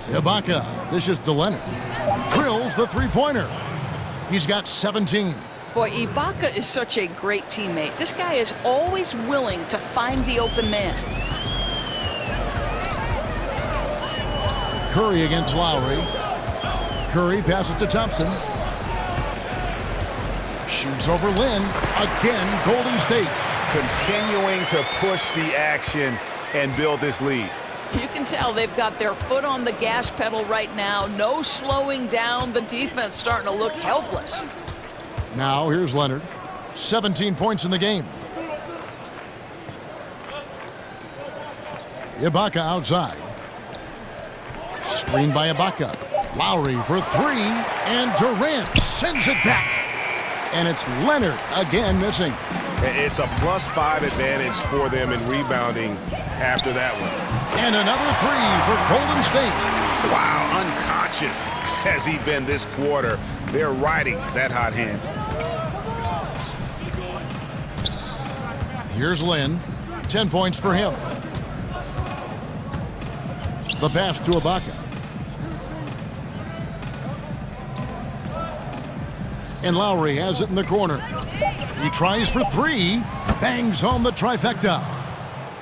Ibaka dishes to Leonard. Drills the three-pointer. He's got 17. Boy, Ibaka is such a great teammate. This guy is always willing to find the open man. Curry against Lowry. Curry passes to Thompson. Shoots over Lin. Again, Golden State. Continuing to push the action and build this lead. You can tell they've got their foot on the gas pedal right now. No slowing down. The defense starting to look helpless. Now here's Leonard. 17 points in the game. Ibaka outside. Screen by Ibaka. Lowry for 3, and Durant sends it back. And it's Leonard again missing. It's a +5 advantage for them in rebounding after that one. And another 3 for Golden State. Wow, unconscious has he been this quarter. They're riding that hot hand. Here's Lin. 10 points for him. The pass to Ibaka. And Lowry has it in the corner. He tries for 3. Bangs home the trifecta.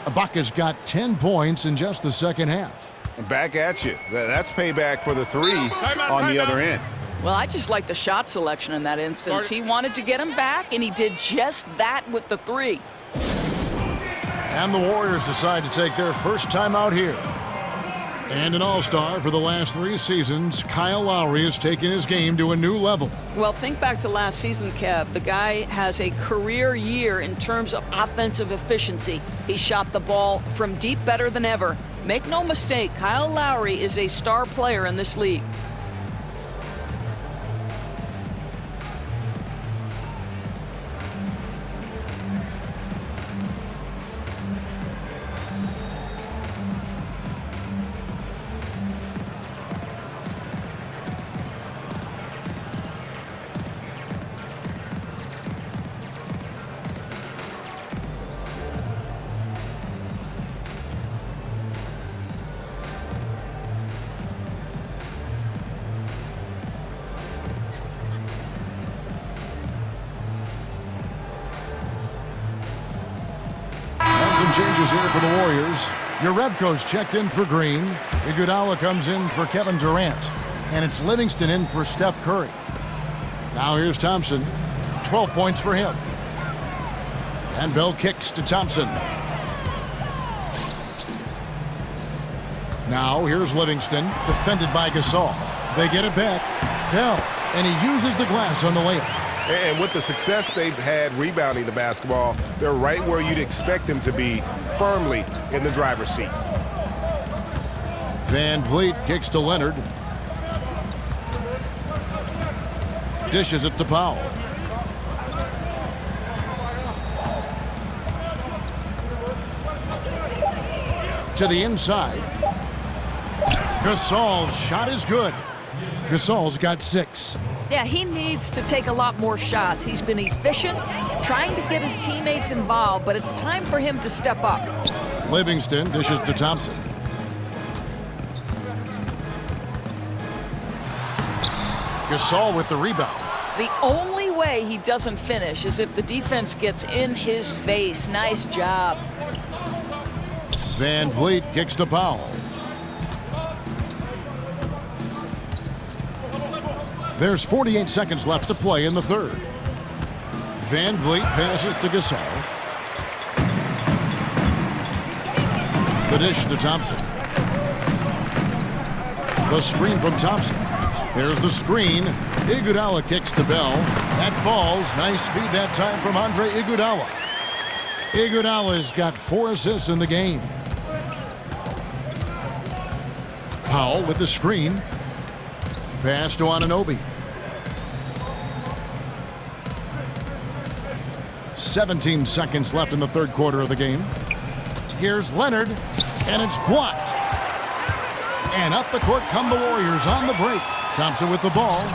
Ibaka's got 10 points in just the second half. Back at you. That's payback for the 3 on the other end. Well, I just like the shot selection in that instance. He wanted to get him back, and he did just that with the 3. And the Warriors decide to take their first time out here. And an all-star for the last 3 seasons, Kyle Lowry has taken his game to a new level. Well, think back to last season, Kev. The guy has a career year in terms of offensive efficiency. He shot the ball from deep better than ever. Make no mistake, Kyle Lowry is a star player in this league. Changes here for the Warriors. Jerebko's checked in for Green. Iguodala comes in for Kevin Durant. And it's Livingston in for Steph Curry. Now here's Thompson. 12 points for him. And Bell kicks to Thompson. Now here's Livingston, defended by Gasol. They get it back. Bell, and he uses the glass on the layup. And with the success they've had rebounding the basketball, they're right where you'd expect them to be, firmly in the driver's seat. Van Vliet kicks to Leonard. Dishes it to Powell. To the inside. Gasol's shot is good. Gasol's got 6. Yeah, he needs to take a lot more shots. He's been efficient, trying to get his teammates involved, but it's time for him to step up. Livingston dishes to Thompson. Gasol with the rebound. The only way he doesn't finish is if the defense gets in his face. Nice job. Van Vliet kicks to Powell. There's 48 seconds left to play in the third. Van Vliet passes to Gasol. The dish to Thompson. The screen from Thompson. There's the screen. Iguodala kicks to Bell. That falls. Nice feed that time from Andre Iguodala. Iguodala's got 4 assists in the game. Powell with the screen. Pass to Anunoby. 17 seconds left in the third quarter of the game. Here's Leonard, and it's blocked. And up the court come the Warriors on the break. Thompson with the ball.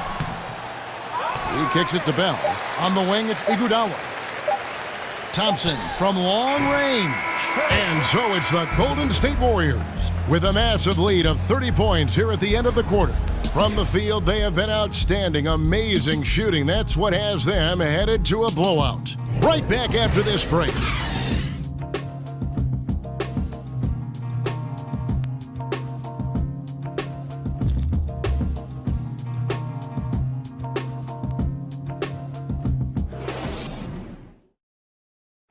He kicks it to Bell. On the wing, it's Iguodala. Thompson from long range. And so it's the Golden State Warriors with a massive lead of 30 points here at the end of the quarter. From the field, they have been outstanding, amazing shooting. That's what has them headed to a blowout. Right back after this break.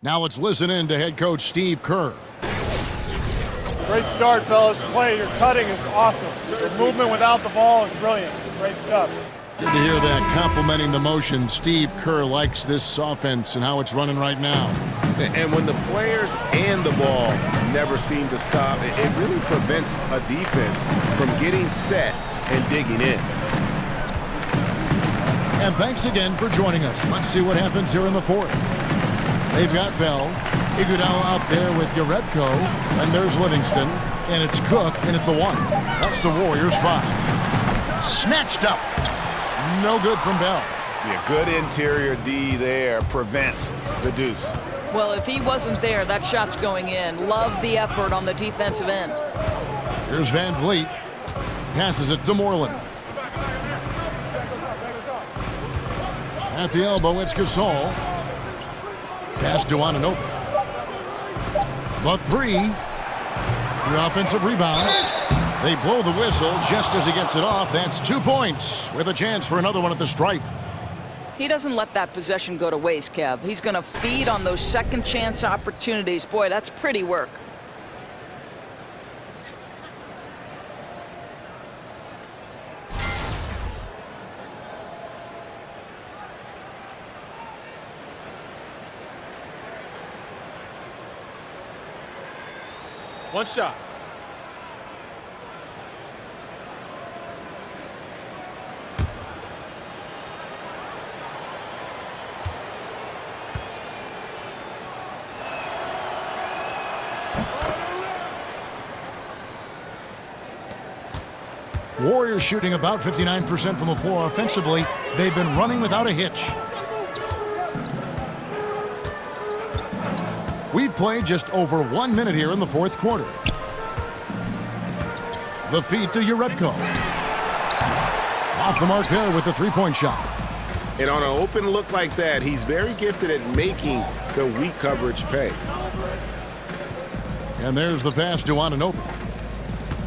Now let's listen in to head coach Steve Kerr. Great start, fellas. Clay, your cutting is awesome. Your movement without the ball is brilliant. Great stuff. Good to hear that. Complimenting the motion. Steve Kerr likes this offense and how it's running right now. And when the players and the ball never seem to stop, it really prevents a defense from getting set and digging in. And thanks again for joining us. Let's see what happens here in the fourth. They've got Bell. Iguodala out there with Jerebko. And there's Livingston. And it's Cook in at the 1. That's the Warriors 5. Snatched up. No good from Bell. Yeah, good interior D there prevents the deuce. Well, if he wasn't there, that shot's going in. Love the effort on the defensive end. Here's Van Vliet. Passes it to Moreland. At the elbow, it's Gasol. Pass to Anunoby. The 3. The offensive rebound. They blow the whistle just as he gets it off. That's 2 points with a chance for another one at the stripe. He doesn't let that possession go to waste, Kev. He's going to feed on those second chance opportunities. Boy, that's pretty work. One shot. Warriors shooting about 59% from the floor offensively. They've been running without a hitch. We've played just over 1 minute here in the fourth quarter. The feed to Jerebko. Off the mark there with the three-point shot. And on an open look like that, he's very gifted at making the weak coverage pay. And there's the pass to Anunoby.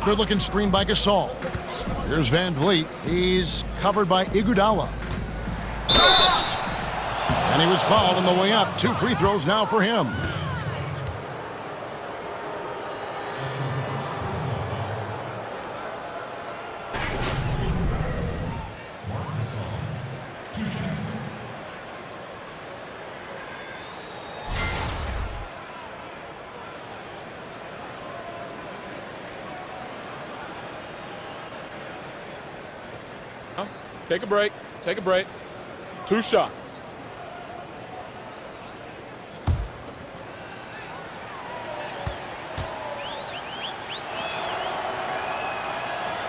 Good-looking screen by Gasol. Here's Van Vliet. He's covered by Iguodala. And he was fouled on the way up. 2 free throws now for him. Take a break. Take a break. 2 shots.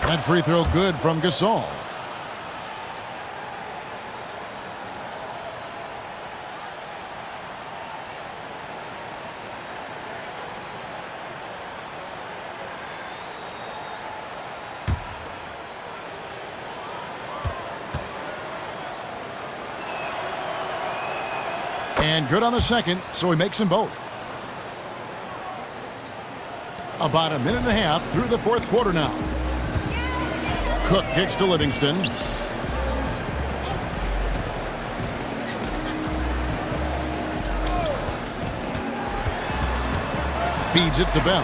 That free throw good from Gasol. And good on the second, so he makes them both. About a minute and a half through the fourth quarter now. Cook kicks to Livingston. Feeds it to Bell.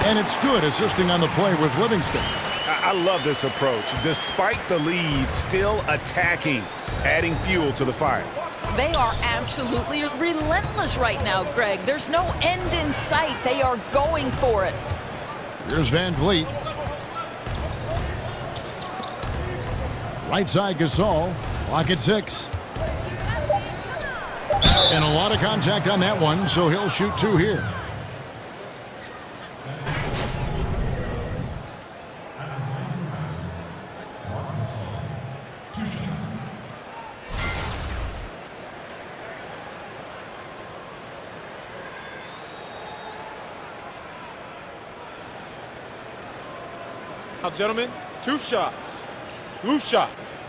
And it's good, assisting on the play with Livingston. I love this approach. Despite the lead, still attacking, adding fuel to the fire. They are absolutely relentless right now, Greg. There's no end in sight. They are going for it. Here's Van Vliet. Right side Gasol. Clock at 6. And a lot of contact on that one, so he'll shoot 2 here. Now, gentlemen, 2 shots. 2 shots.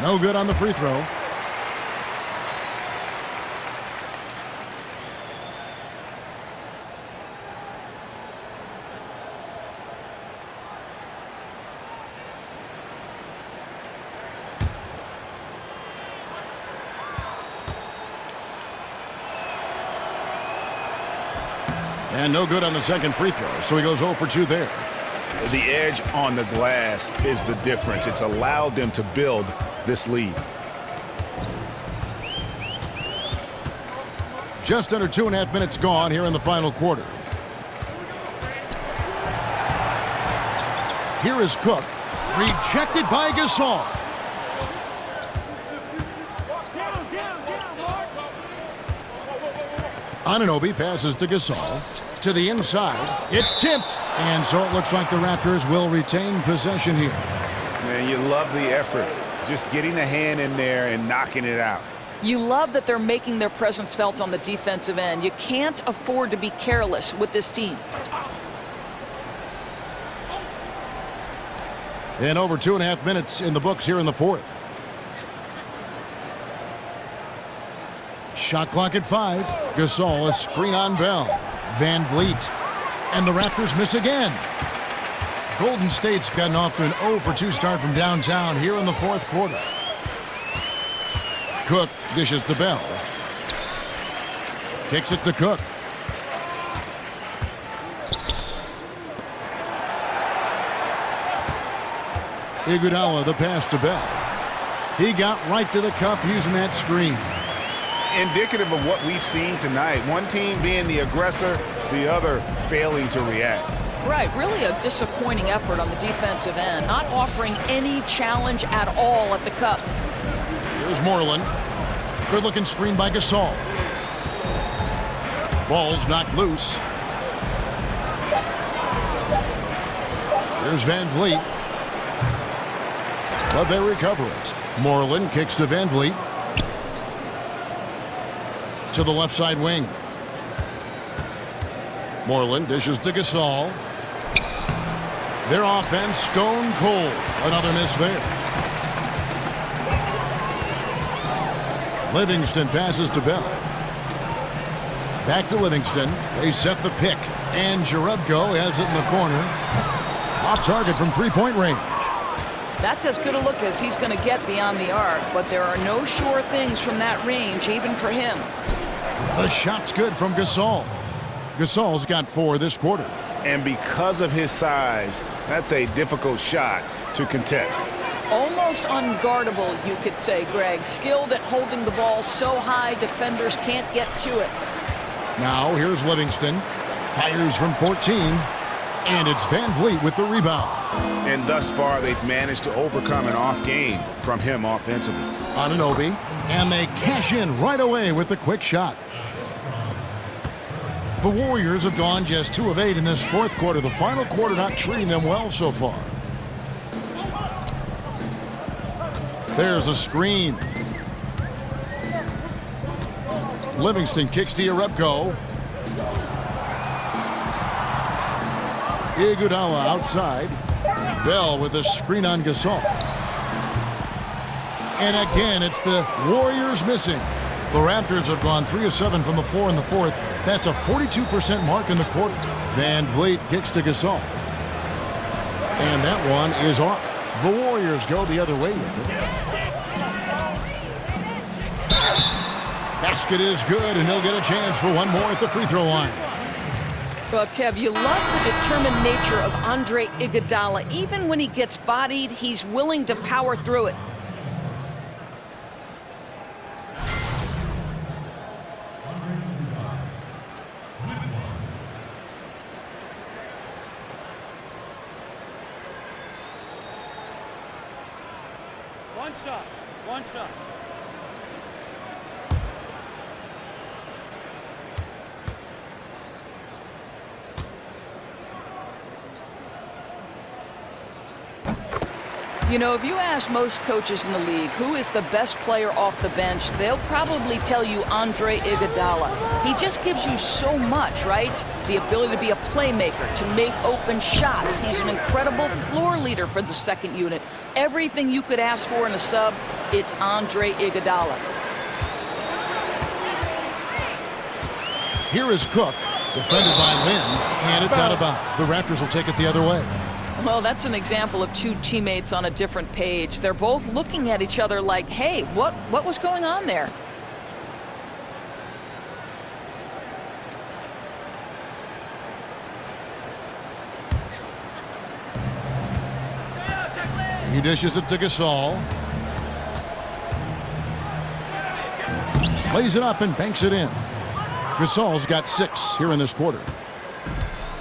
No good on the free throw. And no good on the second free throw, so he goes 0 for 2 there. The edge on the glass is the difference. It's allowed them to build this lead. Just under 2.5 minutes gone here in the final quarter. Here is Cook. Rejected by Gasol. Anunoby passes to Gasol. To the inside. It's tipped. And so it looks like the Raptors will retain possession here. Man, you love the effort. Just getting the hand in there and knocking it out. You love that they're making their presence felt on the defensive end. You can't afford to be careless with this team. And over 2.5 minutes in the books here in the fourth. Shot clock at 5. Gasol, a screen on Bell. Van Vliet. And the Raptors miss again. Golden State's gotten off to an 0 for 2 start from downtown here in the fourth quarter. Cook dishes to Bell. Kicks it to Cook. Iguodala the pass to Bell. He got right to the cup using that screen. Indicative of what we've seen tonight. One team being the aggressor, the other failing to react. Right, really a disappointing effort on the defensive end, not offering any challenge at all at the cup. Here's Moreland. Good-looking screen by Gasol. Ball's knocked loose. Here's Van Vliet. But they recover it. Moreland kicks to Van Vliet. To the left side wing. Moreland dishes to Gasol. Their offense stone cold. Another miss there. Livingston passes to Bell. Back to Livingston. They set the pick. And Jerebko has it in the corner. Off target from three-point range. That's as good a look as he's going to get beyond the arc, but there are no sure things from that range, even for him. The shot's good from Gasol. Gasol's got 4 this quarter. And because of his size, that's a difficult shot to contest. Almost unguardable, you could say, Greg. Skilled at holding the ball so high, defenders can't get to it. Now here's Livingston. Fires from 14. And it's Van Vliet with the rebound. And thus far, they've managed to overcome an off game from him offensively. Anunoby. And they cash in right away with the quick shot. The Warriors have gone just 2 of 8 in this fourth quarter. The final quarter not treating them well so far. There's a screen. Livingston kicks to Jerebko. Iguodala outside. Bell with a screen on Gasol. And again, it's the Warriors missing. The Raptors have gone 3 of 7 from the floor in the fourth. That's a 42% mark in the quarter. Van Vliet kicks to Gasol. And that one is off. The Warriors go the other way with it. Basket is good, and he'll get a chance for one more at the free throw line. Well, Kev, you love the determined nature of Andre Iguodala. Even when he gets bodied, he's willing to power through it. One shot. One shot. You know, if you ask most coaches in the league who is the best player off the bench, they'll probably tell you Andre Iguodala. He just gives you so much, right? The ability to be a playmaker, to make open shots. He's an incredible floor leader for the second unit. Everything you could ask for in a sub, it's Andre Iguodala. Here is Cook, defended by Lynn, and it's out of bounds. The Raptors will take it the other way. Well, that's an example of two teammates on a different page. They're both looking at each other like, hey, what was going on there? He dishes it to Gasol. Lays it up and banks it in. Gasol's got 6 here in this quarter.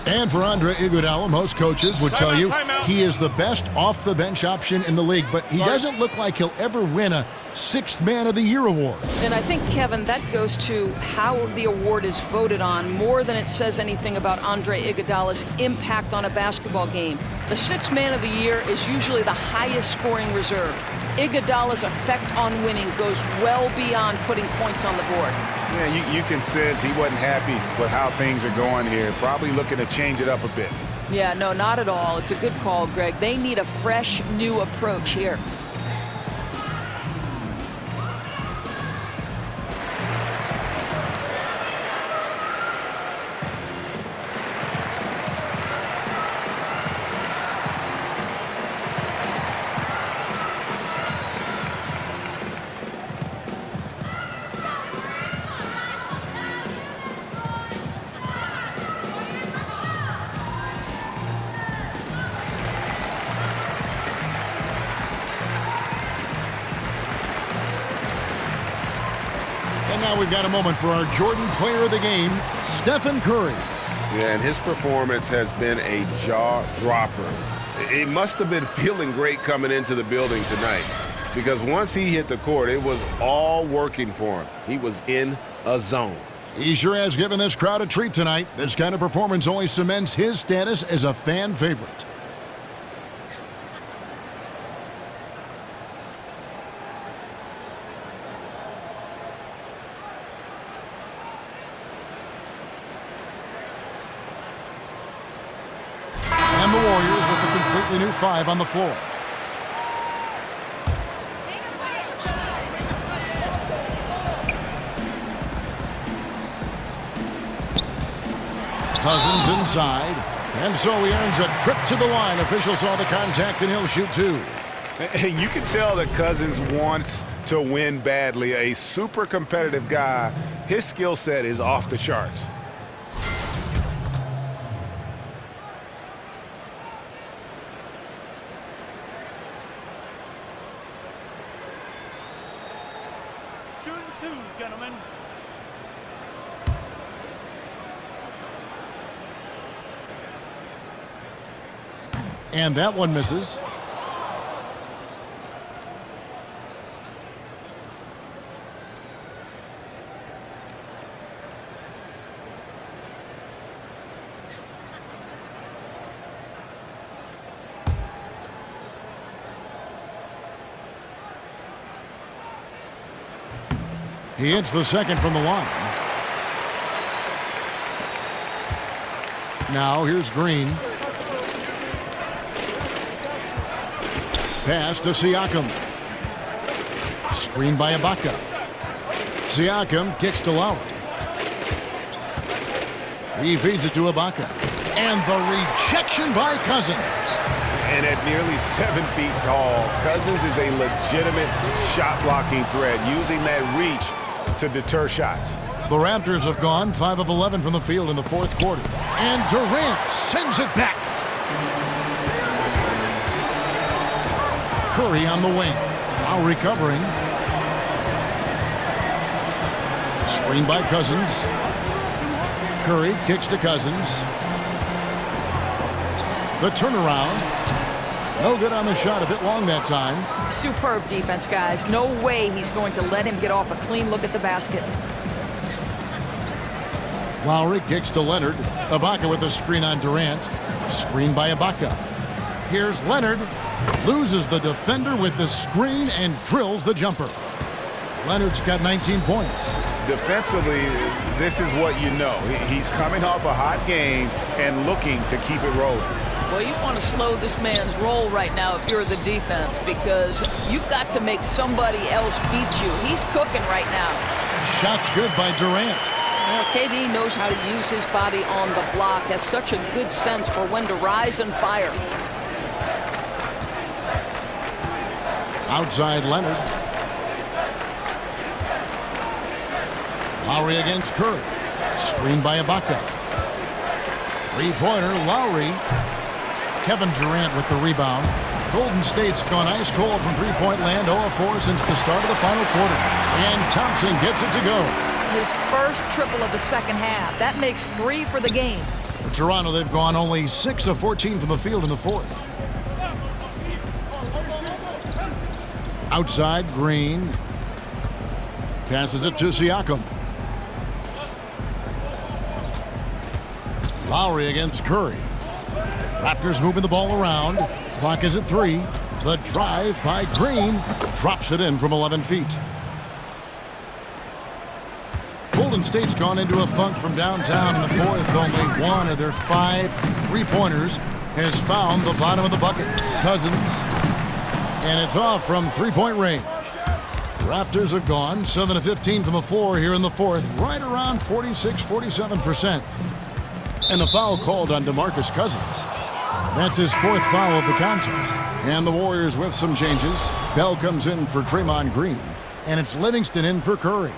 And for Andre Iguodala, most coaches would tell you he is the best off-the-bench option in the league, but he doesn't look like he'll ever win a 6th Man of the Year award. And I think, Kevin, that goes to how the award is voted on more than it says anything about Andre Iguodala's impact on a basketball game. The 6th Man of the Year is usually the highest scoring reserve. Iguodala's effect on winning goes well beyond putting points on the board. Yeah, you can sense he wasn't happy with how things are going here. Probably looking to change it up a bit. Yeah, no, not at all. It's a good call, Greg. They need a fresh, new approach here. Now we've got a moment for our Jordan Player of the Game, Stephen Curry. Yeah, and his performance has been a jaw-dropper. It must have been feeling great coming into the building tonight, because once he hit the court, it was all working for him. He was in a zone. He sure has given this crowd a treat tonight. This kind of performance only cements his status as a fan favorite. And the Warriors with a completely new 5 on the floor. Cousins inside, and so he earns a trip to the line. Officials saw the contact, and he'll shoot 2. And you can tell that Cousins wants to win badly. A super competitive guy. His skill set is off the charts. Shooting 2, gentlemen. And that one misses. He hits the second from the line. Now here's Green. Pass to Siakam. Screened by Ibaka. Siakam kicks to Lowry. He feeds it to Ibaka. And the rejection by Cousins. And at nearly 7 feet tall, Cousins is a legitimate shot-blocking threat, using that reach to deter shots. The Raptors have gone 5 of 11 from the field in the fourth quarter. And Durant sends it back. Curry on the wing. Now recovering. Screen by Cousins. Curry kicks to Cousins. The turnaround. No good on the shot. A bit long that time. Superb defense, guys. No way he's going to let him get off a clean look at the basket. Lowry kicks to Leonard. Ibaka with a screen on Durant. Screen by Ibaka. Here's Leonard. Loses the defender with the screen and drills the jumper. Leonard's got 19 points. Defensively, this is what you know. He's coming off a hot game and looking to keep it rolling. Well, you want to slow this man's roll right now if you're the defense, because you've got to make somebody else beat you. He's cooking right now. Shot's good by Durant. Well, KD knows how to use his body on the block, has such a good sense for when to rise and fire. Outside Leonard. Lowry against Curry. Screen by Ibaka. Three-pointer, Lowry. Kevin Durant with the rebound. Golden State's gone ice cold from three-point land, 0-4 since the start of the final quarter. And Thompson gets it to go. His first triple of the second half. That makes 3 for the game. For Toronto, they've gone only 6 of 14 from the field in the fourth. Outside, Green. Passes it to Siakam. Lowry against Curry. Raptors moving the ball around. Clock is at 3. The drive by Green. Drops it in from 11 feet. Golden State's gone into a funk from downtown in the fourth. Only 1 of their 5 three-pointers has found the bottom of the bucket. Cousins. And it's off from three-point range. Raptors have gone 7 of 15 from the floor here in the fourth. Right around 46-47%. And the foul called on DeMarcus Cousins. That's his 4th foul of the contest. And the Warriors with some changes. Bell comes in for Draymond Green. And it's Livingston in for Curry.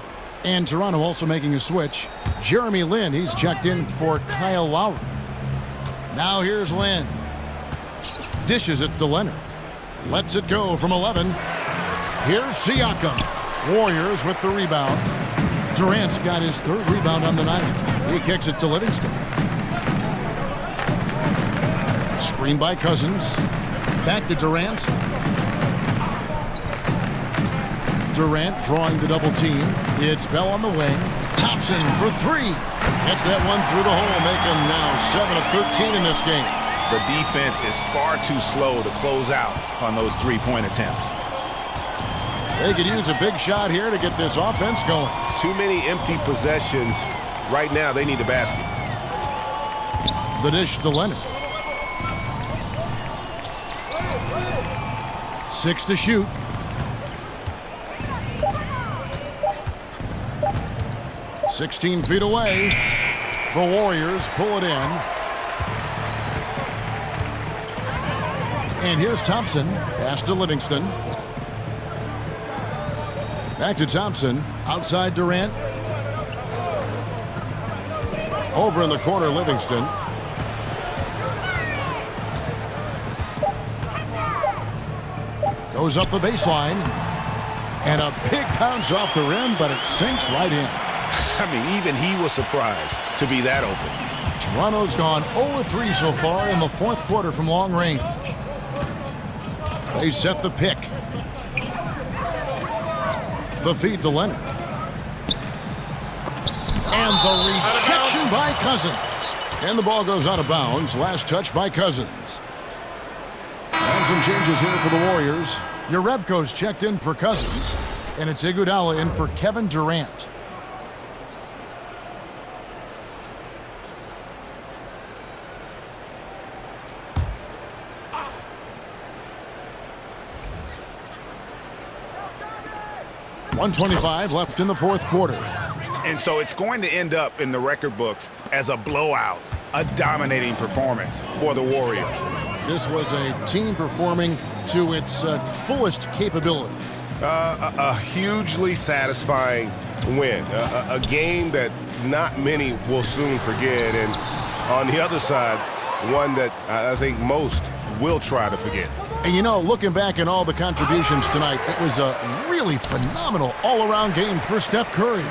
And Toronto also making a switch. Jeremy Lin, he's checked in for Kyle Lowry. Now here's Lin. Dishes it to Leonard. Lets it go from 11. Here's Siakam. Warriors with the rebound. Durant's got his 3rd rebound on the night. He kicks it to Livingston. Screen by Cousins. Back to Durant. Durant drawing the double team. It's Bell on the wing. Thompson for 3. Gets that one through the hole, making now 7 of 13 in this game. The defense is far too slow to close out on those three-point attempts. They could use a big shot here to get this offense going. Too many empty possessions. Right now, they need a basket. The dish to Leonard. 6 to shoot. "16 feet away. The Warriors pull it in. And here's Thompson. Pass to Livingston. Back to Thompson. Outside Durant. Over in the corner, Livingston. Goes up the baseline. And a big bounce off the rim, but it sinks right in. I mean, even he was surprised to be that open. Toronto's gone 0-3 so far in the fourth quarter from long range. They set the pick. The feed to Leonard. And the rejection by Cousins. And the ball goes out of bounds. Last touch by Cousins. And some changes here for the Warriors. Jerebko's checked in for Cousins. And it's Iguodala in for Kevin Durant. .125 left in the fourth quarter. And so it's going to end up in the record books as a blowout, a dominating performance for the Warriors. This was a team performing to its fullest capability. A hugely satisfying win. A game that not many will soon forget. And on the other side, one that I think most will try to forget. And you know, looking back at all the contributions tonight, it was a really phenomenal all-around game for Steph Curry.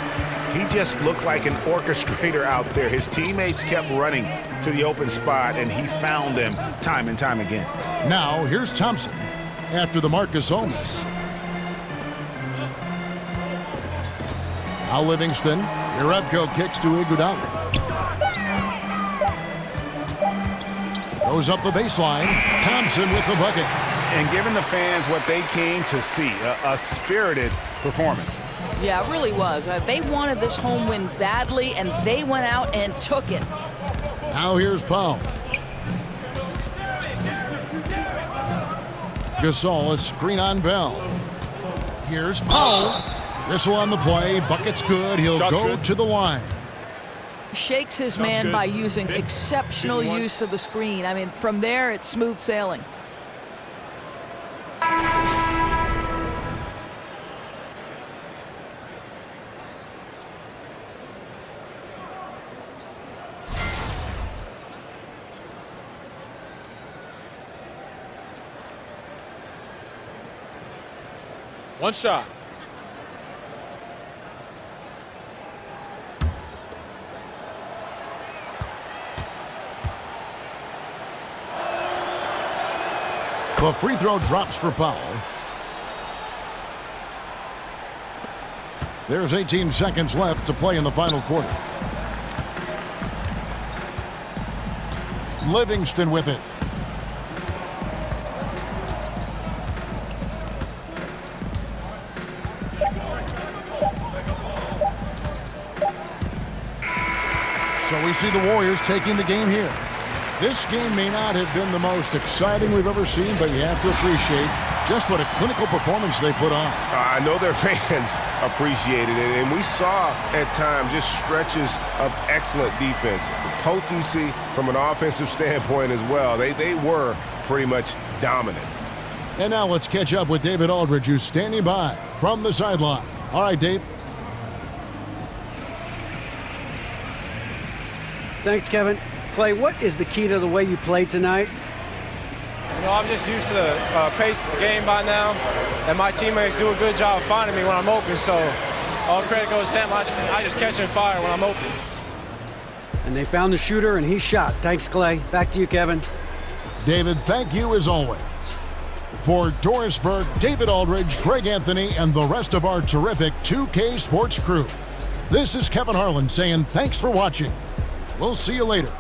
He just looked like an orchestrator out there. His teammates kept running to the open spot, and he found them time and time again. Now, here's Thompson after the Marcus miss. Now Livingston. Jerebko kicks to Iguodala. Goes up the baseline. Thompson with the bucket. And giving the fans what they came to see, a spirited performance. Yeah, it really was. They wanted this home win badly, and they went out and took it. Now here's Powell. Gasol, a screen on Bell. Here's Powell. Whistle on the play. Bucket's good. He'll go to the line. Shakes his man by using exceptional use of the screen. I mean, from there, it's smooth sailing. One shot. The free throw drops for Powell. There's 18 seconds left to play in the final quarter. Livingston with it. So we see the Warriors taking the game here. This game may not have been the most exciting we've ever seen, but you have to appreciate just what a clinical performance they put on. I know their fans appreciated it, and we saw at times just stretches of excellent defense. Potency from an offensive standpoint as well. They were pretty much dominant. And now let's catch up with David Aldridge, who's standing by from the sideline. All right, Dave. Thanks, Kevin. Clay, what is the key to the way you played tonight? You know, I'm just used to the pace of the game by now, and my teammates do a good job finding me when I'm open, so all credit goes to them. I just catch and fire when I'm open. And they found the shooter, and he shot. Thanks, Clay. Back to you, Kevin. David, thank you as always. For Dorisburg, David Aldridge, Greg Anthony, and the rest of our terrific 2K Sports crew, this is Kevin Harlan saying thanks for watching. We'll see you later.